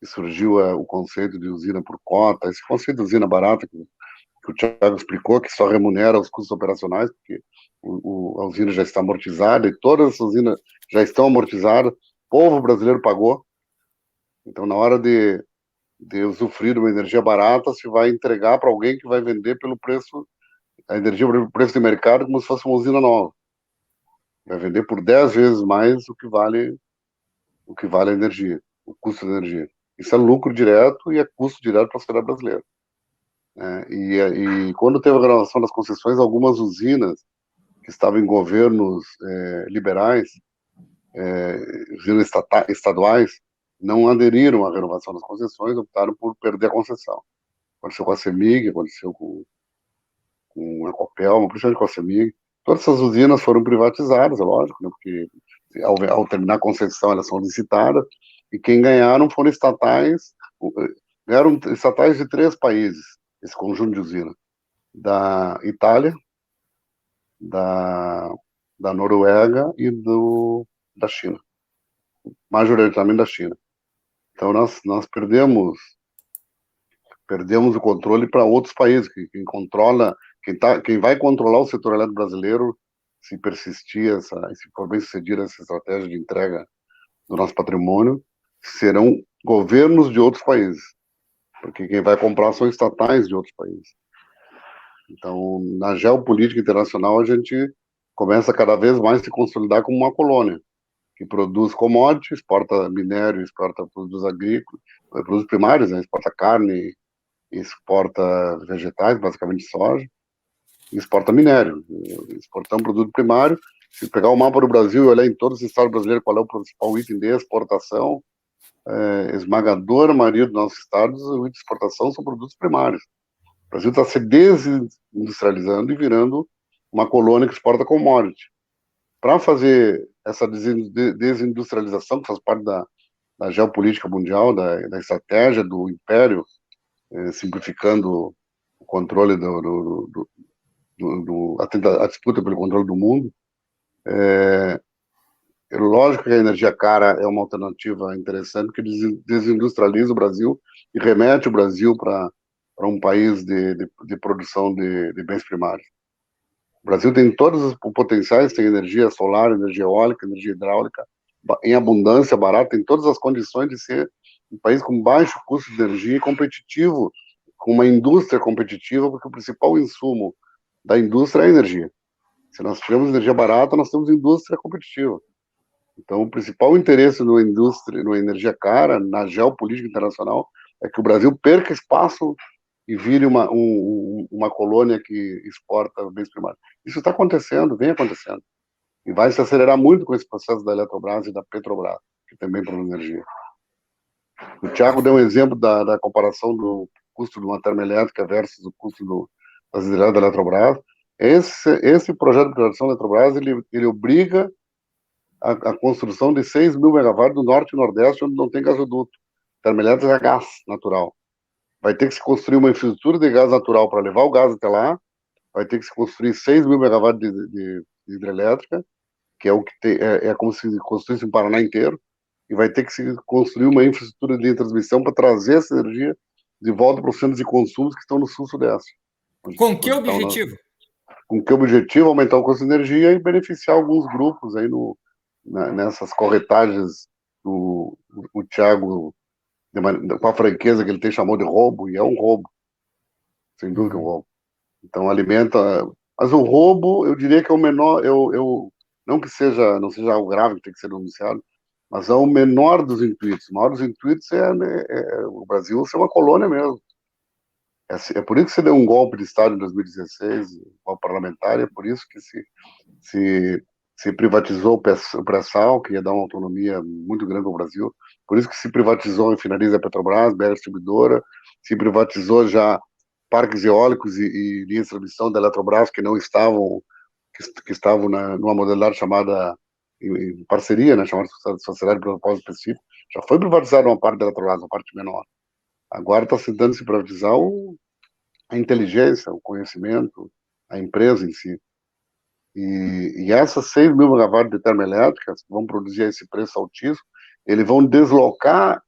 que surgiu o conceito de usina por cota, esse conceito de usina barata que o Thiago explicou, que só remunera os custos operacionais, porque a usina já está amortizada, e todas as usinas já estão amortizadas, o povo brasileiro pagou. Então, na hora de usufruir de uma energia barata, se vai entregar para alguém que vai vender pelo preço, a energia pelo preço de mercado, como se fosse uma usina nova. Vai vender por 10 vezes mais o que vale a energia, o custo da energia. Isso é lucro direto e é custo direto para a sociedade brasileira. E quando teve a renovação das concessões, algumas usinas que estavam em governos liberais, usinas estaduais, não aderiram à renovação das concessões, optaram por perder a concessão. Aconteceu com a CEMIG, aconteceu com a Copel, principalmente com a CEMIG. Todas essas usinas foram privatizadas, é lógico, né, porque ao terminar a concessão elas são licitadas, e quem ganharam foram estatais, ganharam estatais de 3 países, esse conjunto de usinas, da Itália, da Noruega e da China, majoritariamente da China. Então nós perdemos o controle para outros países, quem vai controlar o setor elétrico brasileiro, se persistir se for bem sucedida essa estratégia de entrega do nosso patrimônio, serão governos de outros países, porque quem vai comprar são estatais de outros países. Então, na geopolítica internacional, a gente começa cada vez mais a se consolidar como uma colônia, que produz commodities, exporta minério, exporta produtos agrícolas, produtos primários, né? Exporta carne, exporta vegetais, basicamente soja, e exporta minério. Exportamos produto primário. Se pegar o mapa do Brasil e olhar em todos os estados brasileiros qual é o principal item de exportação, esmagadora maioria dos nossos estados, o item de exportação são produtos primários. O Brasil está se desindustrializando e virando uma colônia que exporta commodity. Para fazer essa desindustrialização, que faz parte da geopolítica mundial, da estratégia do império, simplificando o controle a disputa pelo controle do mundo, lógico que a energia cara é uma alternativa interessante, porque desindustrializa o Brasil e remete o Brasil para um país de produção de bens primários. O Brasil tem todos os potenciais, tem energia solar, energia eólica, energia hidráulica, em abundância, barata, tem todas as condições de ser um país com baixo custo de energia e competitivo, com uma indústria competitiva, porque o principal insumo da indústria é a energia. Se nós tivermos energia barata, nós temos indústria competitiva. Então, o principal interesse numa energia cara, na geopolítica internacional, é que o Brasil perca espaço e vire uma colônia que exporta bens primários. Isso está acontecendo, vem acontecendo. E vai se acelerar muito com esse processo da Eletrobras e da Petrobras, que também produz energia. O Thiago deu um exemplo da comparação do custo de uma termoelétrica versus o custo das hidrelétricas da Eletrobras. Esse projeto de privatização da Eletrobras, ele obriga a construção de 6.000 megawatts do norte e nordeste, onde não tem gasoduto. Termoelétrica é gás natural. Vai ter que se construir uma infraestrutura de gás natural para levar o gás até lá, vai ter que se construir 6.000 megawatts de hidrelétrica, que é o que é como se construísse um Paraná inteiro, e vai ter que se construir uma infraestrutura de transmissão para trazer essa energia de volta para os centros de consumo que estão no sul-sudeste. Com que objetivo? Com que objetivo? Aumentar o custo de energia e beneficiar alguns grupos aí nessas corretagens o Thiago, com a franqueza que ele tem, chamou de roubo, e é um roubo, sem dúvida que é um roubo. Então alimenta, mas o roubo, eu diria que é o menor, não que não seja algo grave que tem que ser denunciado, mas é o menor dos intuitos. O maior dos intuitos é o Brasil ser uma colônia mesmo. É por isso que se deu um golpe de Estado em 2016, um golpe parlamentar, é por isso que se privatizou o pré-sal, que ia dar uma autonomia muito grande ao Brasil. Por isso que se privatizou e finaliza a Petrobras, BR Distribuidora, se privatizou já parques eólicos e linhas de transmissão da Eletrobras que que estavam numa modalidade chamada, em parceria, né, chamada Sociedade de Propósito Específico, já foi privatizada uma parte da Eletrobras, uma parte menor. Agora está se dando se privatizar a inteligência, o conhecimento, a empresa em si. E essas 6 mil megawatts de termoelétricas que vão produzir a esse preço altíssimo, eles vão deslocar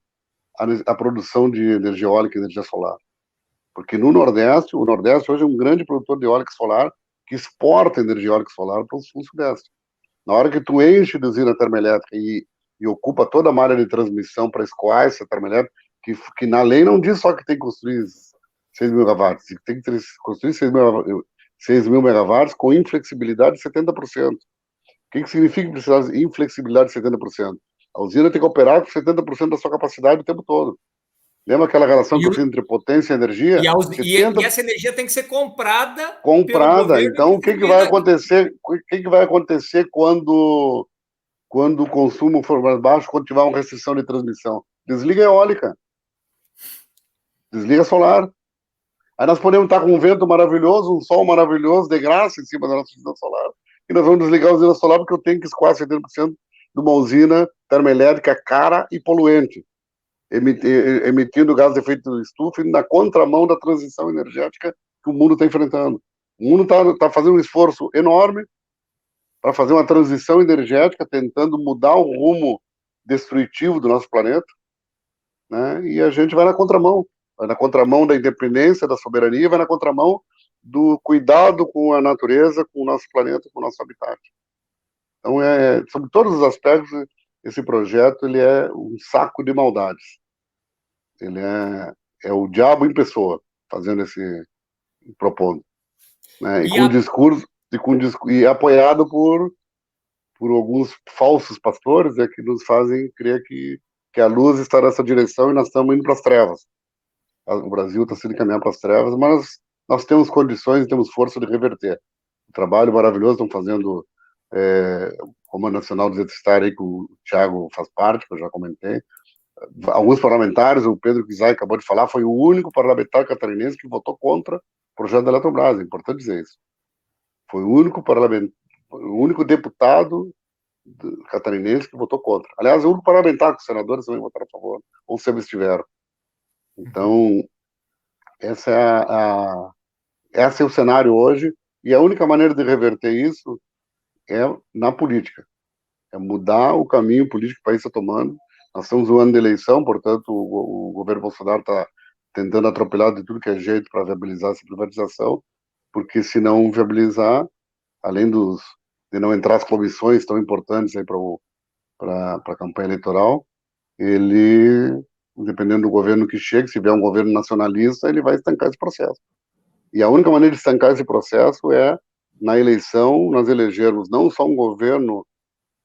a produção de energia eólica e energia solar. Porque no Nordeste, o Nordeste hoje é um grande produtor de eólica solar que exporta energia eólica solar para o Sul-Sudeste. Na hora que tu enche de usina termoelétrica e ocupa toda a malha de transmissão para escoar essa termoelétrica, que na lei não diz só que tem que construir 6 mil megawatts, tem que construir 6 mil megawatts com inflexibilidade de 70%. O que significa precisar de inflexibilidade de 70%? A usina tem que operar com 70% da sua capacidade o tempo todo. Lembra aquela relação que eu fiz entre potência e energia? E essa energia tem que ser comprada. Comprada. Então, o que vai acontecer? O que vai acontecer quando o consumo for mais baixo, quando tiver uma restrição de transmissão? Desliga a eólica. Desliga a solar. Aí nós podemos estar com um vento maravilhoso, um sol maravilhoso, de graça, em cima da nossa usina solar. E nós vamos desligar a usina solar porque eu tenho que escoar 70% de uma usina termoelétrica cara e poluente, emitindo gás de efeito estufa, na contramão da transição energética que o mundo está enfrentando. O mundo está fazendo um esforço enorme para fazer uma transição energética, tentando mudar o rumo destrutivo do nosso planeta, né? E a gente vai na contramão da independência, da soberania, vai na contramão do cuidado com a natureza, com o nosso planeta, com o nosso habitat. Então, sobre todos os aspectos, esse projeto ele é um saco de maldades. Ele é o diabo em pessoa, propondo. Né? E com discurso, e apoiado por alguns falsos pastores, que nos fazem crer que a luz está nessa direção e nós estamos indo para as trevas. O Brasil está sendo encaminhado para as trevas, mas nós temos condições e temos força de reverter. O trabalho maravilhoso estão fazendo o Comando Nacional dos Eletricistários, aí, que o Thiago faz parte, que eu já comentei. Alguns parlamentares, o Pedro Kizai acabou de falar, foi o único parlamentar catarinense que votou contra o projeto da Eletrobras, é importante dizer isso. Foi o único deputado catarinense que votou contra. Aliás, o único parlamentar, que os senadores também votaram a favor, ou se eles estiveram. Então, esse é o cenário hoje, e a única maneira de reverter isso é na política. É mudar o caminho político que o país está tomando. Nós estamos um ano de eleição, portanto, o governo Bolsonaro está tentando atropelar de tudo que é jeito para viabilizar essa privatização, porque se não viabilizar, além de não entrar as comissões tão importantes para a campanha eleitoral, ele, dependendo do governo que chegue, se vier um governo nacionalista, ele vai estancar esse processo. E a única maneira de estancar esse processo é, na eleição, nós elegermos não só um governo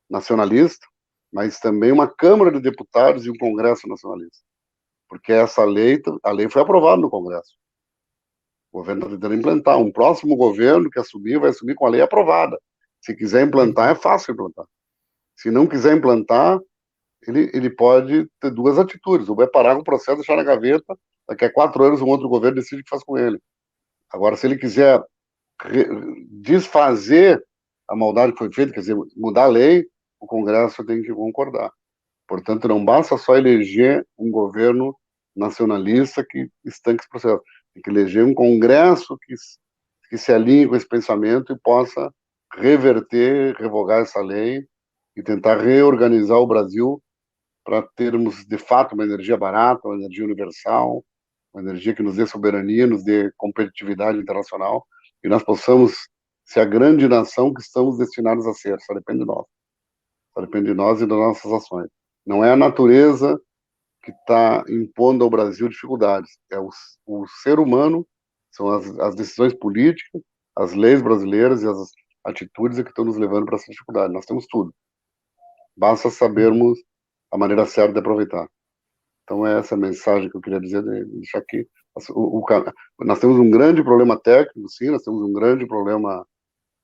nacionalista, mas também uma Câmara de Deputados e um Congresso nacionalista. Porque a lei foi aprovada no Congresso. O governo está tentando implantar. Um próximo governo que assumir, vai assumir com a lei aprovada. Se quiser implantar, é fácil implantar. Se não quiser implantar, ele pode ter duas atitudes. Ou vai parar com o processo, deixar na gaveta, daqui a 4 anos um outro governo decide o que faz com ele. Agora, se ele quiser desfazer a maldade que foi feita, quer dizer, mudar a lei, o Congresso tem que concordar. Portanto, não basta só eleger um governo nacionalista que estanque esse processo. Tem que eleger um Congresso que se alinhe com esse pensamento e possa reverter, revogar essa lei e tentar reorganizar o Brasil para termos, de fato, uma energia barata, uma energia universal, uma energia que nos dê soberania, nos dê competitividade internacional, e nós possamos ser a grande nação que estamos destinados a ser. Só depende de nós. Só depende de nós e das nossas ações. Não é a natureza que está impondo ao Brasil dificuldades. É o ser humano, são as decisões políticas, as leis brasileiras e as atitudes que estão nos levando para essa dificuldade. Nós temos tudo. Basta sabermos a maneira certa de aproveitar. Então, é essa a mensagem que eu queria dizer, deixar aqui. Nós temos um grande problema técnico, sim, nós temos um grande problema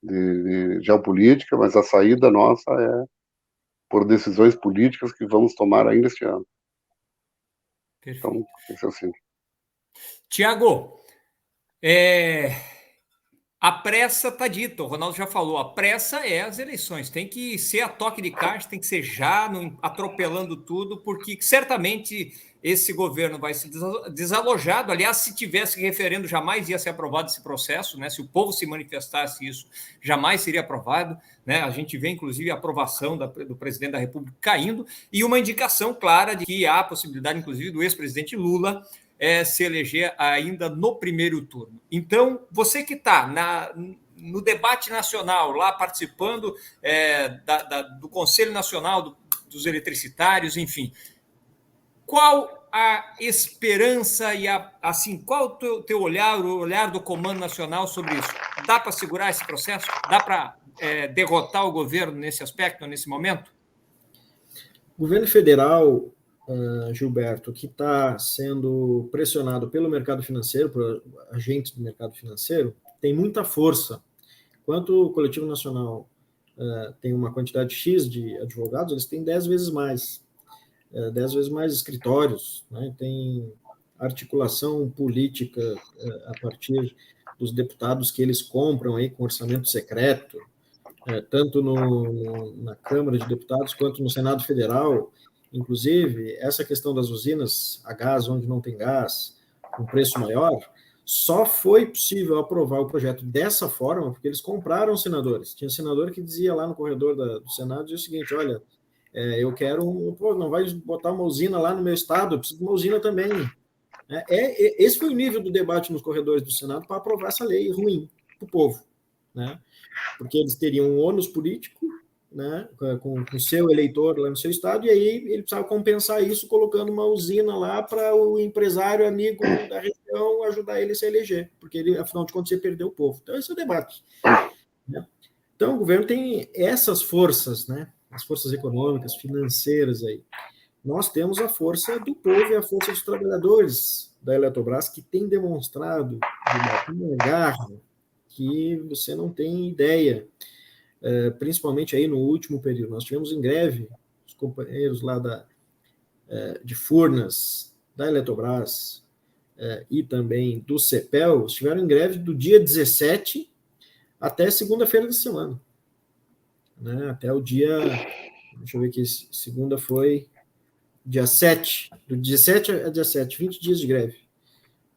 de geopolítica, mas a saída nossa é por decisões políticas que vamos tomar ainda este ano. Perfeito. Então, esse é o sim. Tiago, A pressa está dita, o Ronaldo já falou, a pressa é as eleições, tem que ser a toque de caixa, tem que ser já, atropelando tudo, porque certamente esse governo vai ser desalojado. Aliás, se tivesse referendo, jamais ia ser aprovado esse processo, né? Se o povo se manifestasse isso, jamais seria aprovado, né? A gente vê, inclusive, a aprovação do presidente da República caindo, e uma indicação clara de que há a possibilidade, inclusive, do ex-presidente Lula se eleger ainda no primeiro turno. Então, você que está no debate nacional, lá participando do Conselho Nacional dos Eletricitários, enfim, qual a esperança e qual o teu olhar, o olhar do Comando Nacional sobre isso? Dá para segurar esse processo? Dá para derrotar o governo nesse aspecto, nesse momento? O governo federal, Gilberto, que está sendo pressionado pelo mercado financeiro, por agentes do mercado financeiro, tem muita força. Enquanto o Coletivo Nacional tem uma quantidade X de advogados, eles têm 10 vezes mais. 10 vezes mais escritórios, né? Tem articulação política a partir dos deputados que eles compram aí com orçamento secreto, tanto na Câmara de Deputados quanto no Senado Federal. Inclusive, essa questão das usinas a gás, onde não tem gás, com preço maior, só foi possível aprovar o projeto dessa forma porque eles compraram senadores. Tinha senador que dizia lá no corredor do Senado o seguinte: olha, eu quero não vai botar uma usina lá no meu estado, eu preciso de uma usina também. Esse foi o nível do debate nos corredores do Senado para aprovar essa lei ruim para o povo, né? Porque eles teriam um ônus político, né, com o seu eleitor lá no seu estado, e aí ele precisava compensar isso colocando uma usina lá para o empresário amigo da região ajudar ele a se eleger, porque ele, afinal de contas, ia perder o povo. Então, esse é o debate, né? Então, o governo tem essas forças, né, as forças econômicas, financeiras aí. Nós temos a força do povo e a força dos trabalhadores da Eletrobras, que tem demonstrado uma garra que você não tem ideia, principalmente aí no último período. Nós tivemos em greve, os companheiros lá de Furnas, da Eletrobras e também do CEPEL, estiveram em greve do dia 17 até segunda-feira da semana, né? Até o dia, deixa eu ver aqui, segunda foi dia 7, do 17 a 17, 20 dias de greve.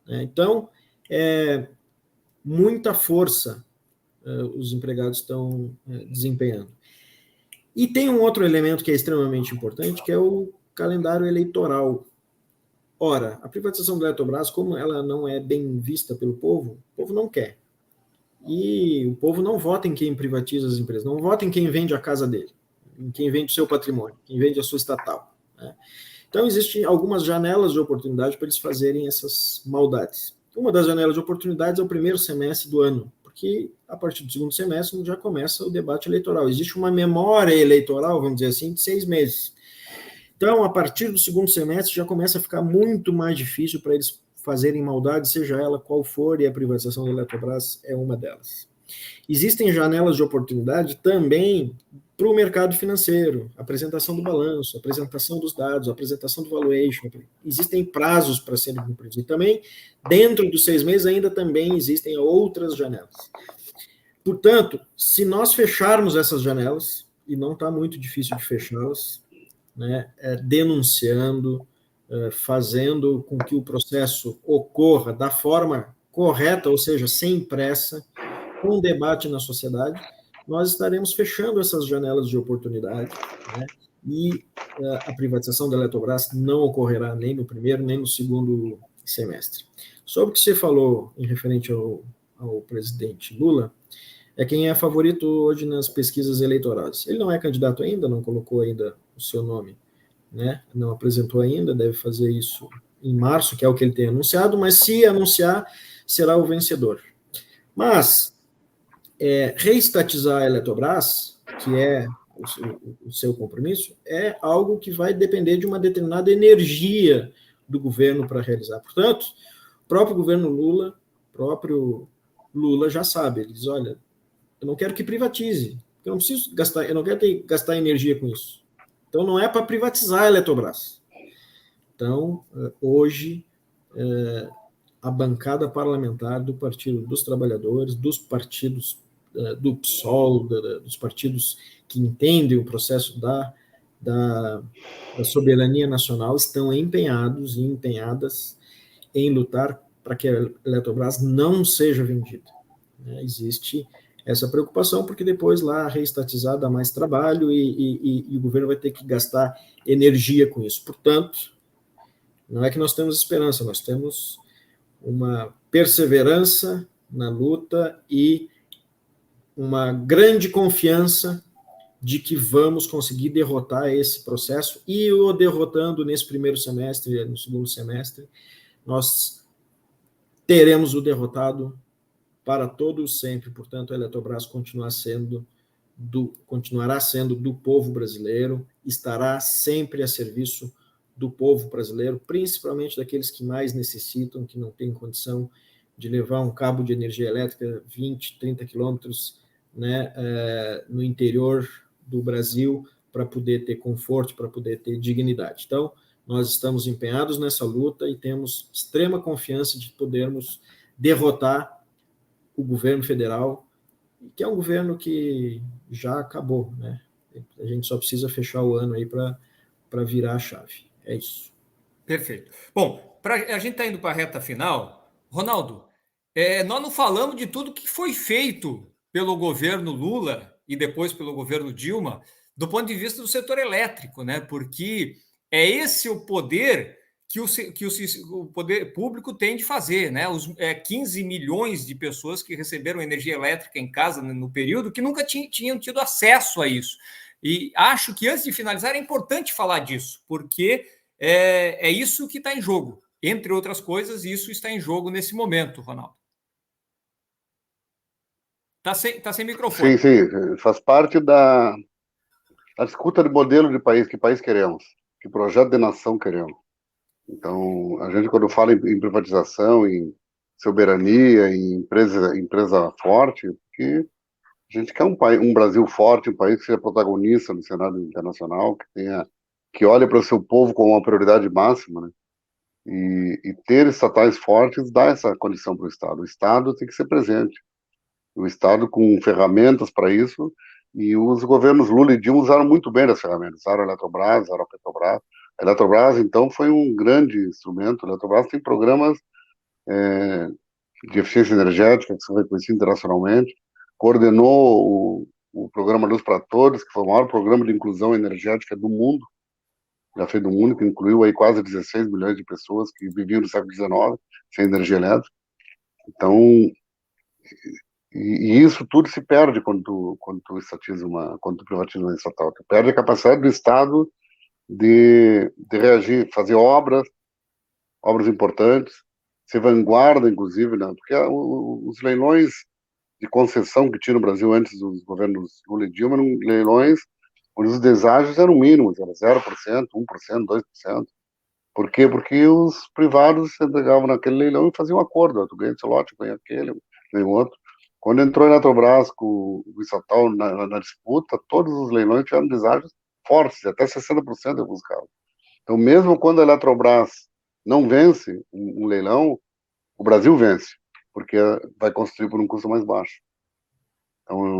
Então, muita força os empregados estão desempenhando. E tem um outro elemento que é extremamente importante, que é o calendário eleitoral. Ora, a privatização da Eletrobras, como ela não é bem vista pelo povo, o povo não quer. E o povo não vota em quem privatiza as empresas, não vota em quem vende a casa dele, em quem vende o seu patrimônio, quem vende a sua estatal, né? Então, existem algumas janelas de oportunidade para eles fazerem essas maldades. Uma das janelas de oportunidades é o primeiro semestre do ano, porque a partir do segundo semestre já começa o debate eleitoral. Existe uma memória eleitoral, vamos dizer assim, de 6 meses. Então, a partir do segundo semestre já começa a ficar muito mais difícil para eles fazerem maldade, seja ela qual for, e a privatização da Eletrobras é uma delas. Existem janelas de oportunidade também para o mercado financeiro, apresentação do balanço, apresentação dos dados, apresentação do valuation. Existem prazos para serem cumpridos. E também, dentro dos 6 meses, ainda também existem outras janelas. Portanto, se nós fecharmos essas janelas, e não está muito difícil de fechá-las, né, denunciando, fazendo com que o processo ocorra da forma correta, ou seja, sem pressa, com debate na sociedade, nós estaremos fechando essas janelas de oportunidade, né? E a privatização da Eletrobras não ocorrerá nem no primeiro, nem no segundo semestre. Sobre o que você falou em referente ao presidente Lula, é quem é favorito hoje nas pesquisas eleitorais. Ele não é candidato ainda, não colocou ainda o seu nome, né? Não apresentou ainda, deve fazer isso em março, que é o que ele tem anunciado, mas se anunciar, será o vencedor. Mas reestatizar a Eletrobras, que é o seu compromisso, é algo que vai depender de uma determinada energia do governo para realizar. Portanto, o próprio governo Lula já sabe, ele diz, olha, eu não quero que privatize, eu não preciso gastar, eu não quero gastar energia com isso. Então, não é para privatizar a Eletrobras. Então, hoje, a bancada parlamentar do Partido dos Trabalhadores, dos partidos do PSOL, dos partidos que entendem o processo da soberania nacional, estão empenhados e empenhadas em lutar para que a Eletrobras não seja vendida. Existe essa preocupação, porque depois lá reestatizar dá mais trabalho e o governo vai ter que gastar energia com isso. Portanto, não é que nós temos esperança, nós temos uma perseverança na luta e uma grande confiança de que vamos conseguir derrotar esse processo, e o derrotando nesse primeiro semestre, no segundo semestre, nós teremos o derrotado para todos sempre. Portanto, a Eletrobras continuará sendo do povo brasileiro, estará sempre a serviço do povo brasileiro, principalmente daqueles que mais necessitam, que não têm condição de levar um cabo de energia elétrica 20, 30 quilômetros, né, no interior do Brasil, para poder ter conforto, para poder ter dignidade. Então, nós estamos empenhados nessa luta e temos extrema confiança de podermos derrotar o governo federal, que é um governo que já acabou, né? A gente só precisa fechar o ano aí para virar a chave. É isso. Perfeito. Bom, a gente está indo para a reta final. Ronaldo, nós não falamos de tudo que foi feito pelo governo Lula e depois pelo governo Dilma, do ponto de vista do setor elétrico, né? Porque é esse o poder que o poder público tem de fazer, né? 15 milhões de pessoas que receberam energia elétrica em casa, né, no período, que nunca tinham tido acesso a isso. E acho que, antes de finalizar, é importante falar disso, porque é isso que está em jogo. Entre outras coisas, isso está em jogo nesse momento, Ronaldo. Está sem microfone. Sim, faz parte da disputa de modelo de país, que país queremos, que projeto de nação queremos. Então, a gente, quando fala em privatização, em soberania, em empresa forte, porque a gente quer um Brasil forte, um país que seja protagonista no cenário internacional, que olhe para o seu povo como uma prioridade máxima, né? E ter estatais fortes dá essa condição para o Estado. O Estado tem que ser presente. O Estado com ferramentas para isso, e os governos Lula e Dilma usaram muito bem as ferramentas. Usaram a Eletrobras, usaram a Petrobras. A Eletrobras, então, foi um grande instrumento. A Eletrobras tem programas de eficiência energética que são reconhecidos internacionalmente. Coordenou o programa Luz para Todos, que foi o maior programa de inclusão energética do mundo, já feito do mundo, que incluiu aí quase 16 milhões de pessoas que viviam no século XIX sem energia elétrica. Então, e isso tudo se perde quando tu estatiza quando tu privatiza uma estatal. Tu perde a capacidade do Estado de reagir, fazer obras importantes, ser vanguarda, inclusive, né? Porque os leilões de concessão que tinha no Brasil antes dos governos Lula e Dilma eram leilões onde os deságios eram mínimos, era 0%, 1%, 2%. Por quê? Porque os privados se entregavam naquele leilão e faziam um acordo. Tu ganha esse lote, ganha aquele, ganha outro. Quando entrou a Eletrobras com o estatal na disputa, todos os leilões tiveram deságios fortes, até 60% em alguns casos. Então, mesmo quando a Eletrobras não vence um leilão, o Brasil vence, porque vai construir por um custo mais baixo. Então,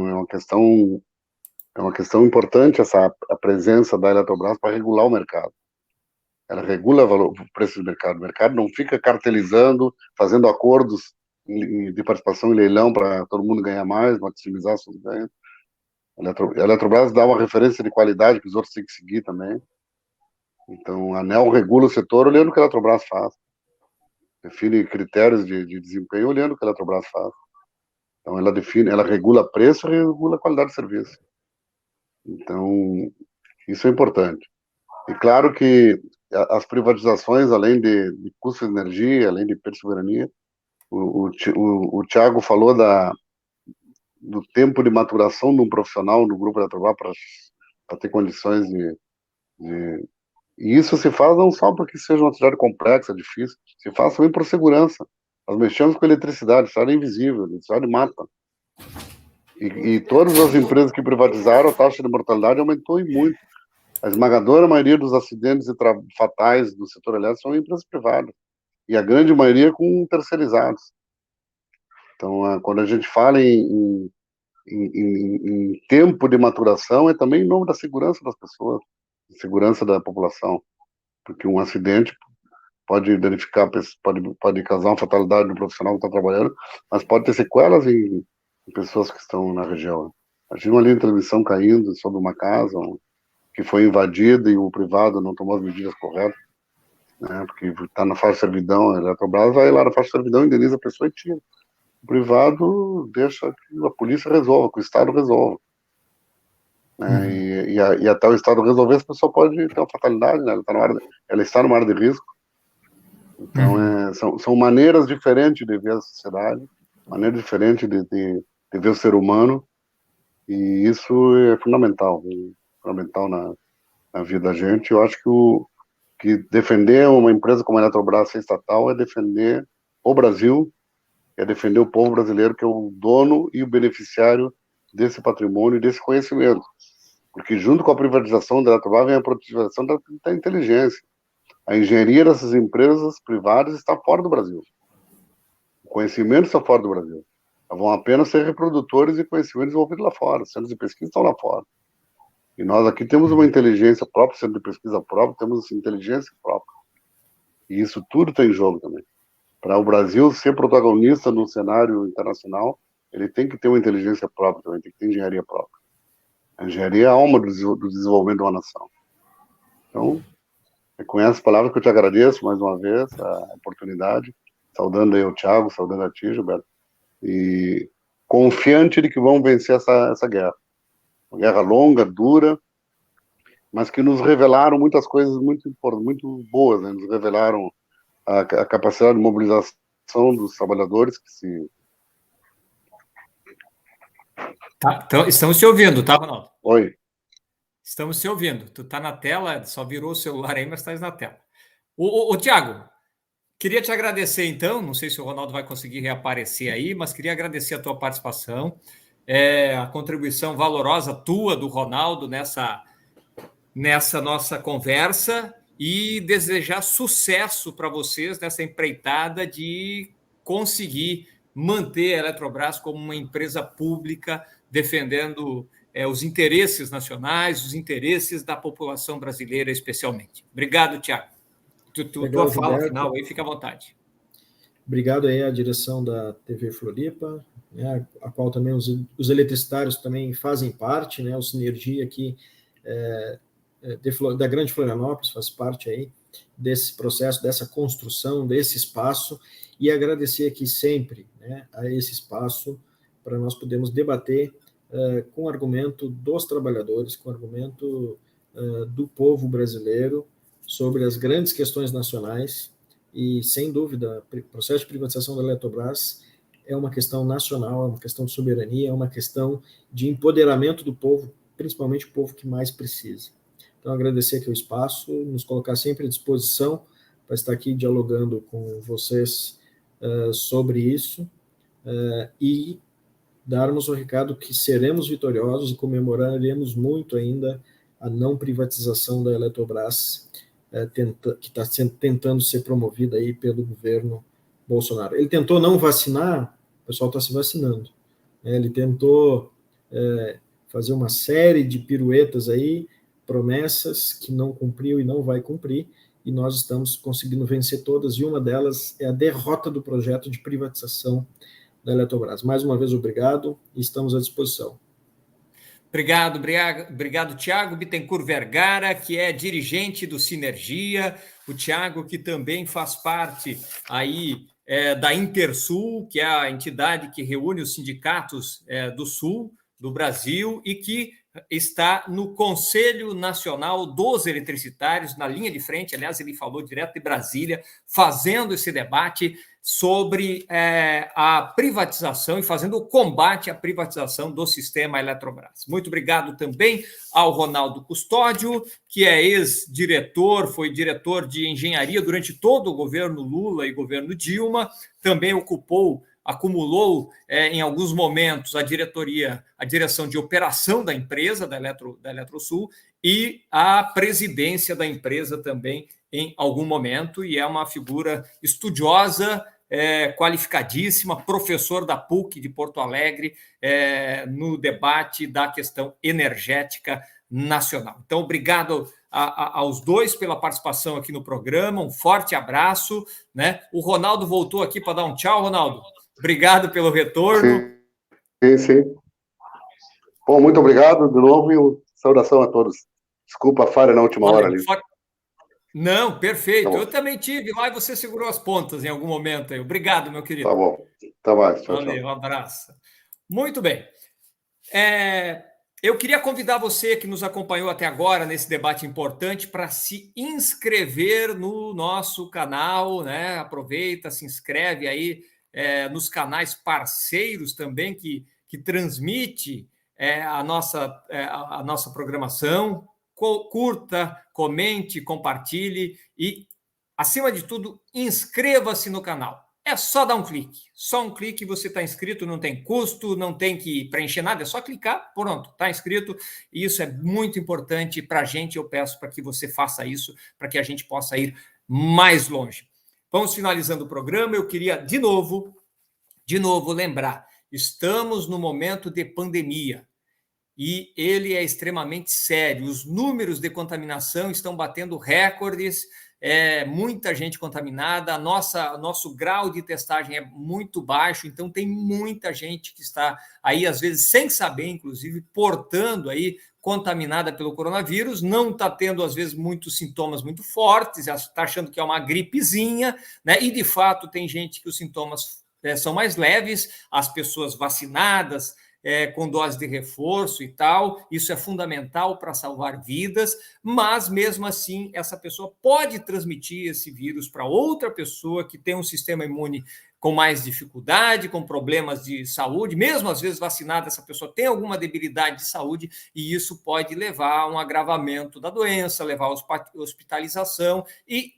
é uma questão importante a presença da Eletrobras para regular o mercado. Ela regula o preço do mercado. O mercado não fica cartelizando, fazendo acordos de participação em leilão para todo mundo ganhar mais, maximizar seus ganhos. A Eletrobras dá uma referência de qualidade que os outros têm que seguir também. Então, a ANEEL regula o setor olhando o que a Eletrobras faz. Define critérios de desempenho olhando o que a Eletrobras faz. Então, ela regula preço e regula qualidade de serviço. Então, isso é importante. E claro que as privatizações, além de custo de energia, além de perda-soberania, o Thiago falou do tempo de maturação de um profissional no grupo Eletrobras para ter condições E isso se faz não só porque seja uma atividade complexa, difícil, se faz também por segurança. Nós mexemos com eletricidade, isso é invisível, a eletricidade mata. E todas as empresas que privatizaram, a taxa de mortalidade aumentou e muito. A esmagadora maioria dos acidentes fatais do setor elétrico são empresas privadas. e a grande maioria com terceirizados. Então, quando a gente fala em tempo de maturação, é também em nome da segurança das pessoas, segurança da população, porque um acidente pode danificar, pode causar uma fatalidade no profissional que está trabalhando, mas pode ter sequelas em pessoas que estão na região. Imagina uma linha de transmissão caindo sobre uma casa que foi invadida e o privado não tomou as medidas corretas, né, porque está na faixa de servidão, a Eletrobras vai lá na faixa de servidão, indeniza a pessoa e tira. O privado deixa que a polícia resolva, que o Estado resolva. Né, e até o Estado resolver, a pessoa pode ter uma fatalidade, né, ela está numa área de risco. Então, são maneiras diferentes de ver a sociedade, maneiras diferentes de ver o ser humano, e isso é fundamental na vida da gente. Eu acho que defender uma empresa como a Eletrobras ser estatal é defender o Brasil, é defender o povo brasileiro, que é o dono e o beneficiário desse patrimônio e desse conhecimento. Porque junto com a privatização da Eletrobras vem a privatização da inteligência. A engenharia dessas empresas privadas está fora do Brasil. O conhecimento está fora do Brasil. Elas vão apenas ser reprodutores de conhecimento desenvolvido lá fora. Os centros de pesquisa estão lá fora. E nós aqui temos uma inteligência própria, centro de pesquisa próprio, temos inteligência própria. E isso tudo está em jogo também. Para o Brasil ser protagonista no cenário internacional, ele tem que ter uma inteligência própria também, tem que ter engenharia própria. A engenharia é a alma do desenvolvimento de uma nação. Então, é com essas palavras que eu te agradeço mais uma vez a oportunidade, saudando aí o Thiago, saudando a ti, Gilberto, e confiante de que vamos vencer essa guerra. Uma guerra longa, dura, mas que nos revelaram muitas coisas muito boas, né? Nos revelaram a capacidade de mobilização dos trabalhadores que se... Então, estamos te ouvindo, tá, Ronaldo? Oi. Estamos te ouvindo. Tu está na tela, só virou o celular aí, mas estás na tela. Ô, Tiago, queria te agradecer, então. Não sei se o Ronaldo vai conseguir reaparecer aí, mas queria agradecer a tua participação, a contribuição valorosa tua, do Ronaldo, nessa nossa conversa, e desejar sucesso para vocês nessa empreitada de conseguir manter a Eletrobras como uma empresa pública, defendendo os interesses nacionais, os interesses da população brasileira, especialmente. Obrigado, Tiago. Tua fala final aí, fica à vontade. Obrigado aí à direção da TV Floripa, né, a qual também os eletricitários também fazem parte, né, o Sinergia aqui da Grande Florianópolis faz parte aí desse processo, dessa construção, desse espaço, e agradecer aqui sempre, né, a esse espaço para nós podermos debater com argumento dos trabalhadores, com argumento do povo brasileiro sobre as grandes questões nacionais. E, sem dúvida, o processo de privatização da Eletrobras é uma questão nacional, é uma questão de soberania, é uma questão de empoderamento do povo, principalmente o povo que mais precisa. Então, agradecer aqui o espaço, nos colocar sempre à disposição para estar aqui dialogando com vocês sobre isso e darmos o recado que seremos vitoriosos e comemoraremos muito ainda a não privatização da Eletrobras, que está tentando ser promovida aí pelo governo Bolsonaro. Ele tentou não vacinar, o pessoal está se vacinando. Ele tentou fazer uma série de piruetas aí, promessas que não cumpriu e não vai cumprir, e nós estamos conseguindo vencer todas, e uma delas é a derrota do projeto de privatização da Eletrobras. Mais uma vez, obrigado, e estamos à disposição. Obrigado, Tiago Bittencourt Vergara, que é dirigente do Sinergia, o Tiago que também faz parte aí da Intersul, que é a entidade que reúne os sindicatos do Sul do Brasil e que está no Conselho Nacional dos Eletricitários, na linha de frente. Aliás, ele falou direto de Brasília, fazendo esse debate sobre a privatização e fazendo o combate à privatização do sistema Eletrobras. Muito obrigado também ao Ronaldo Custódio, que é ex-diretor, foi diretor de engenharia durante todo o governo Lula e governo Dilma, também acumulou em alguns momentos a direção de operação da empresa, da Eletrosul, e a presidência da empresa também em algum momento, e é uma figura estudiosa, qualificadíssima, professor da PUC de Porto Alegre, no debate da questão energética nacional. Então, obrigado aos dois pela participação aqui no programa, um forte abraço, né? O Ronaldo voltou aqui para dar um tchau, Ronaldo. Obrigado pelo retorno. Sim. Bom, muito obrigado de novo e saudação a todos. Desculpa a falha na última hora ali. Não, perfeito. Tá, eu também tive lá e você segurou as pontas em algum momento aí. Obrigado, meu querido. Tá bom. Tá mais. Tchau, valeu, tchau. Um abraço. Muito bem. Eu queria convidar você que nos acompanhou até agora nesse debate importante para se inscrever no nosso canal, né? Aproveita, se inscreve aí nos canais parceiros também que transmite a nossa programação. Curta, comente, compartilhe e, acima de tudo, inscreva-se no canal. É só dar um clique. Só um clique, você está inscrito, não tem custo, não tem que preencher nada, é só clicar, pronto, está inscrito. E isso é muito importante para a gente. Eu peço para que você faça isso, para que a gente possa ir mais longe. Vamos finalizando o programa. Eu queria, de novo lembrar, estamos no momento de pandemia. E ele é extremamente sério. Os números de contaminação estão batendo recordes, muita gente contaminada, nosso grau de testagem é muito baixo, então tem muita gente que está aí, às vezes, sem saber, inclusive, portando aí, contaminada pelo coronavírus, não está tendo, às vezes, muitos sintomas muito fortes, está achando que é uma gripezinha, né? E, de fato, tem gente que os sintomas são mais leves, as pessoas vacinadas, com dose de reforço e tal, isso é fundamental para salvar vidas, mas mesmo assim essa pessoa pode transmitir esse vírus para outra pessoa que tem um sistema imune com mais dificuldade, com problemas de saúde, mesmo às vezes vacinada, essa pessoa tem alguma debilidade de saúde e isso pode levar a um agravamento da doença, levar a hospitalização e,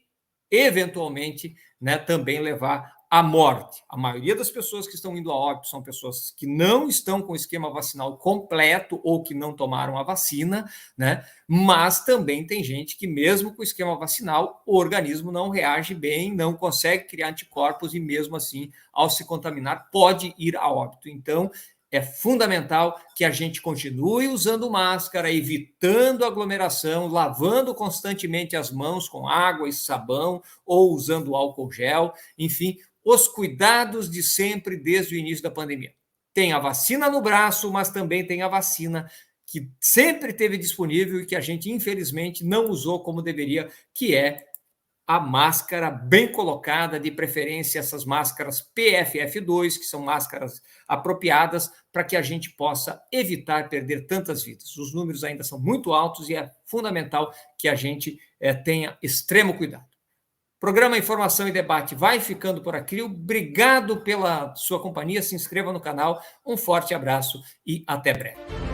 eventualmente, né, também levar à morte. A maioria das pessoas que estão indo a óbito são pessoas que não estão com o esquema vacinal completo ou que não tomaram a vacina, né? Mas também tem gente que, mesmo com o esquema vacinal, o organismo não reage bem, não consegue criar anticorpos e, mesmo assim, ao se contaminar, pode ir a óbito. Então, é fundamental que a gente continue usando máscara, evitando aglomeração, lavando constantemente as mãos com água e sabão ou usando álcool gel, enfim, os cuidados de sempre desde o início da pandemia. Tem a vacina no braço, mas também tem a vacina que sempre esteve disponível e que a gente, infelizmente, não usou como deveria, que é a máscara bem colocada, de preferência essas máscaras PFF2, que são máscaras apropriadas para que a gente possa evitar perder tantas vidas. Os números ainda são muito altos e é fundamental que a gente tenha extremo cuidado. Programa Informação e Debate vai ficando por aqui. Obrigado pela sua companhia. Se inscreva no canal. Um forte abraço e até breve.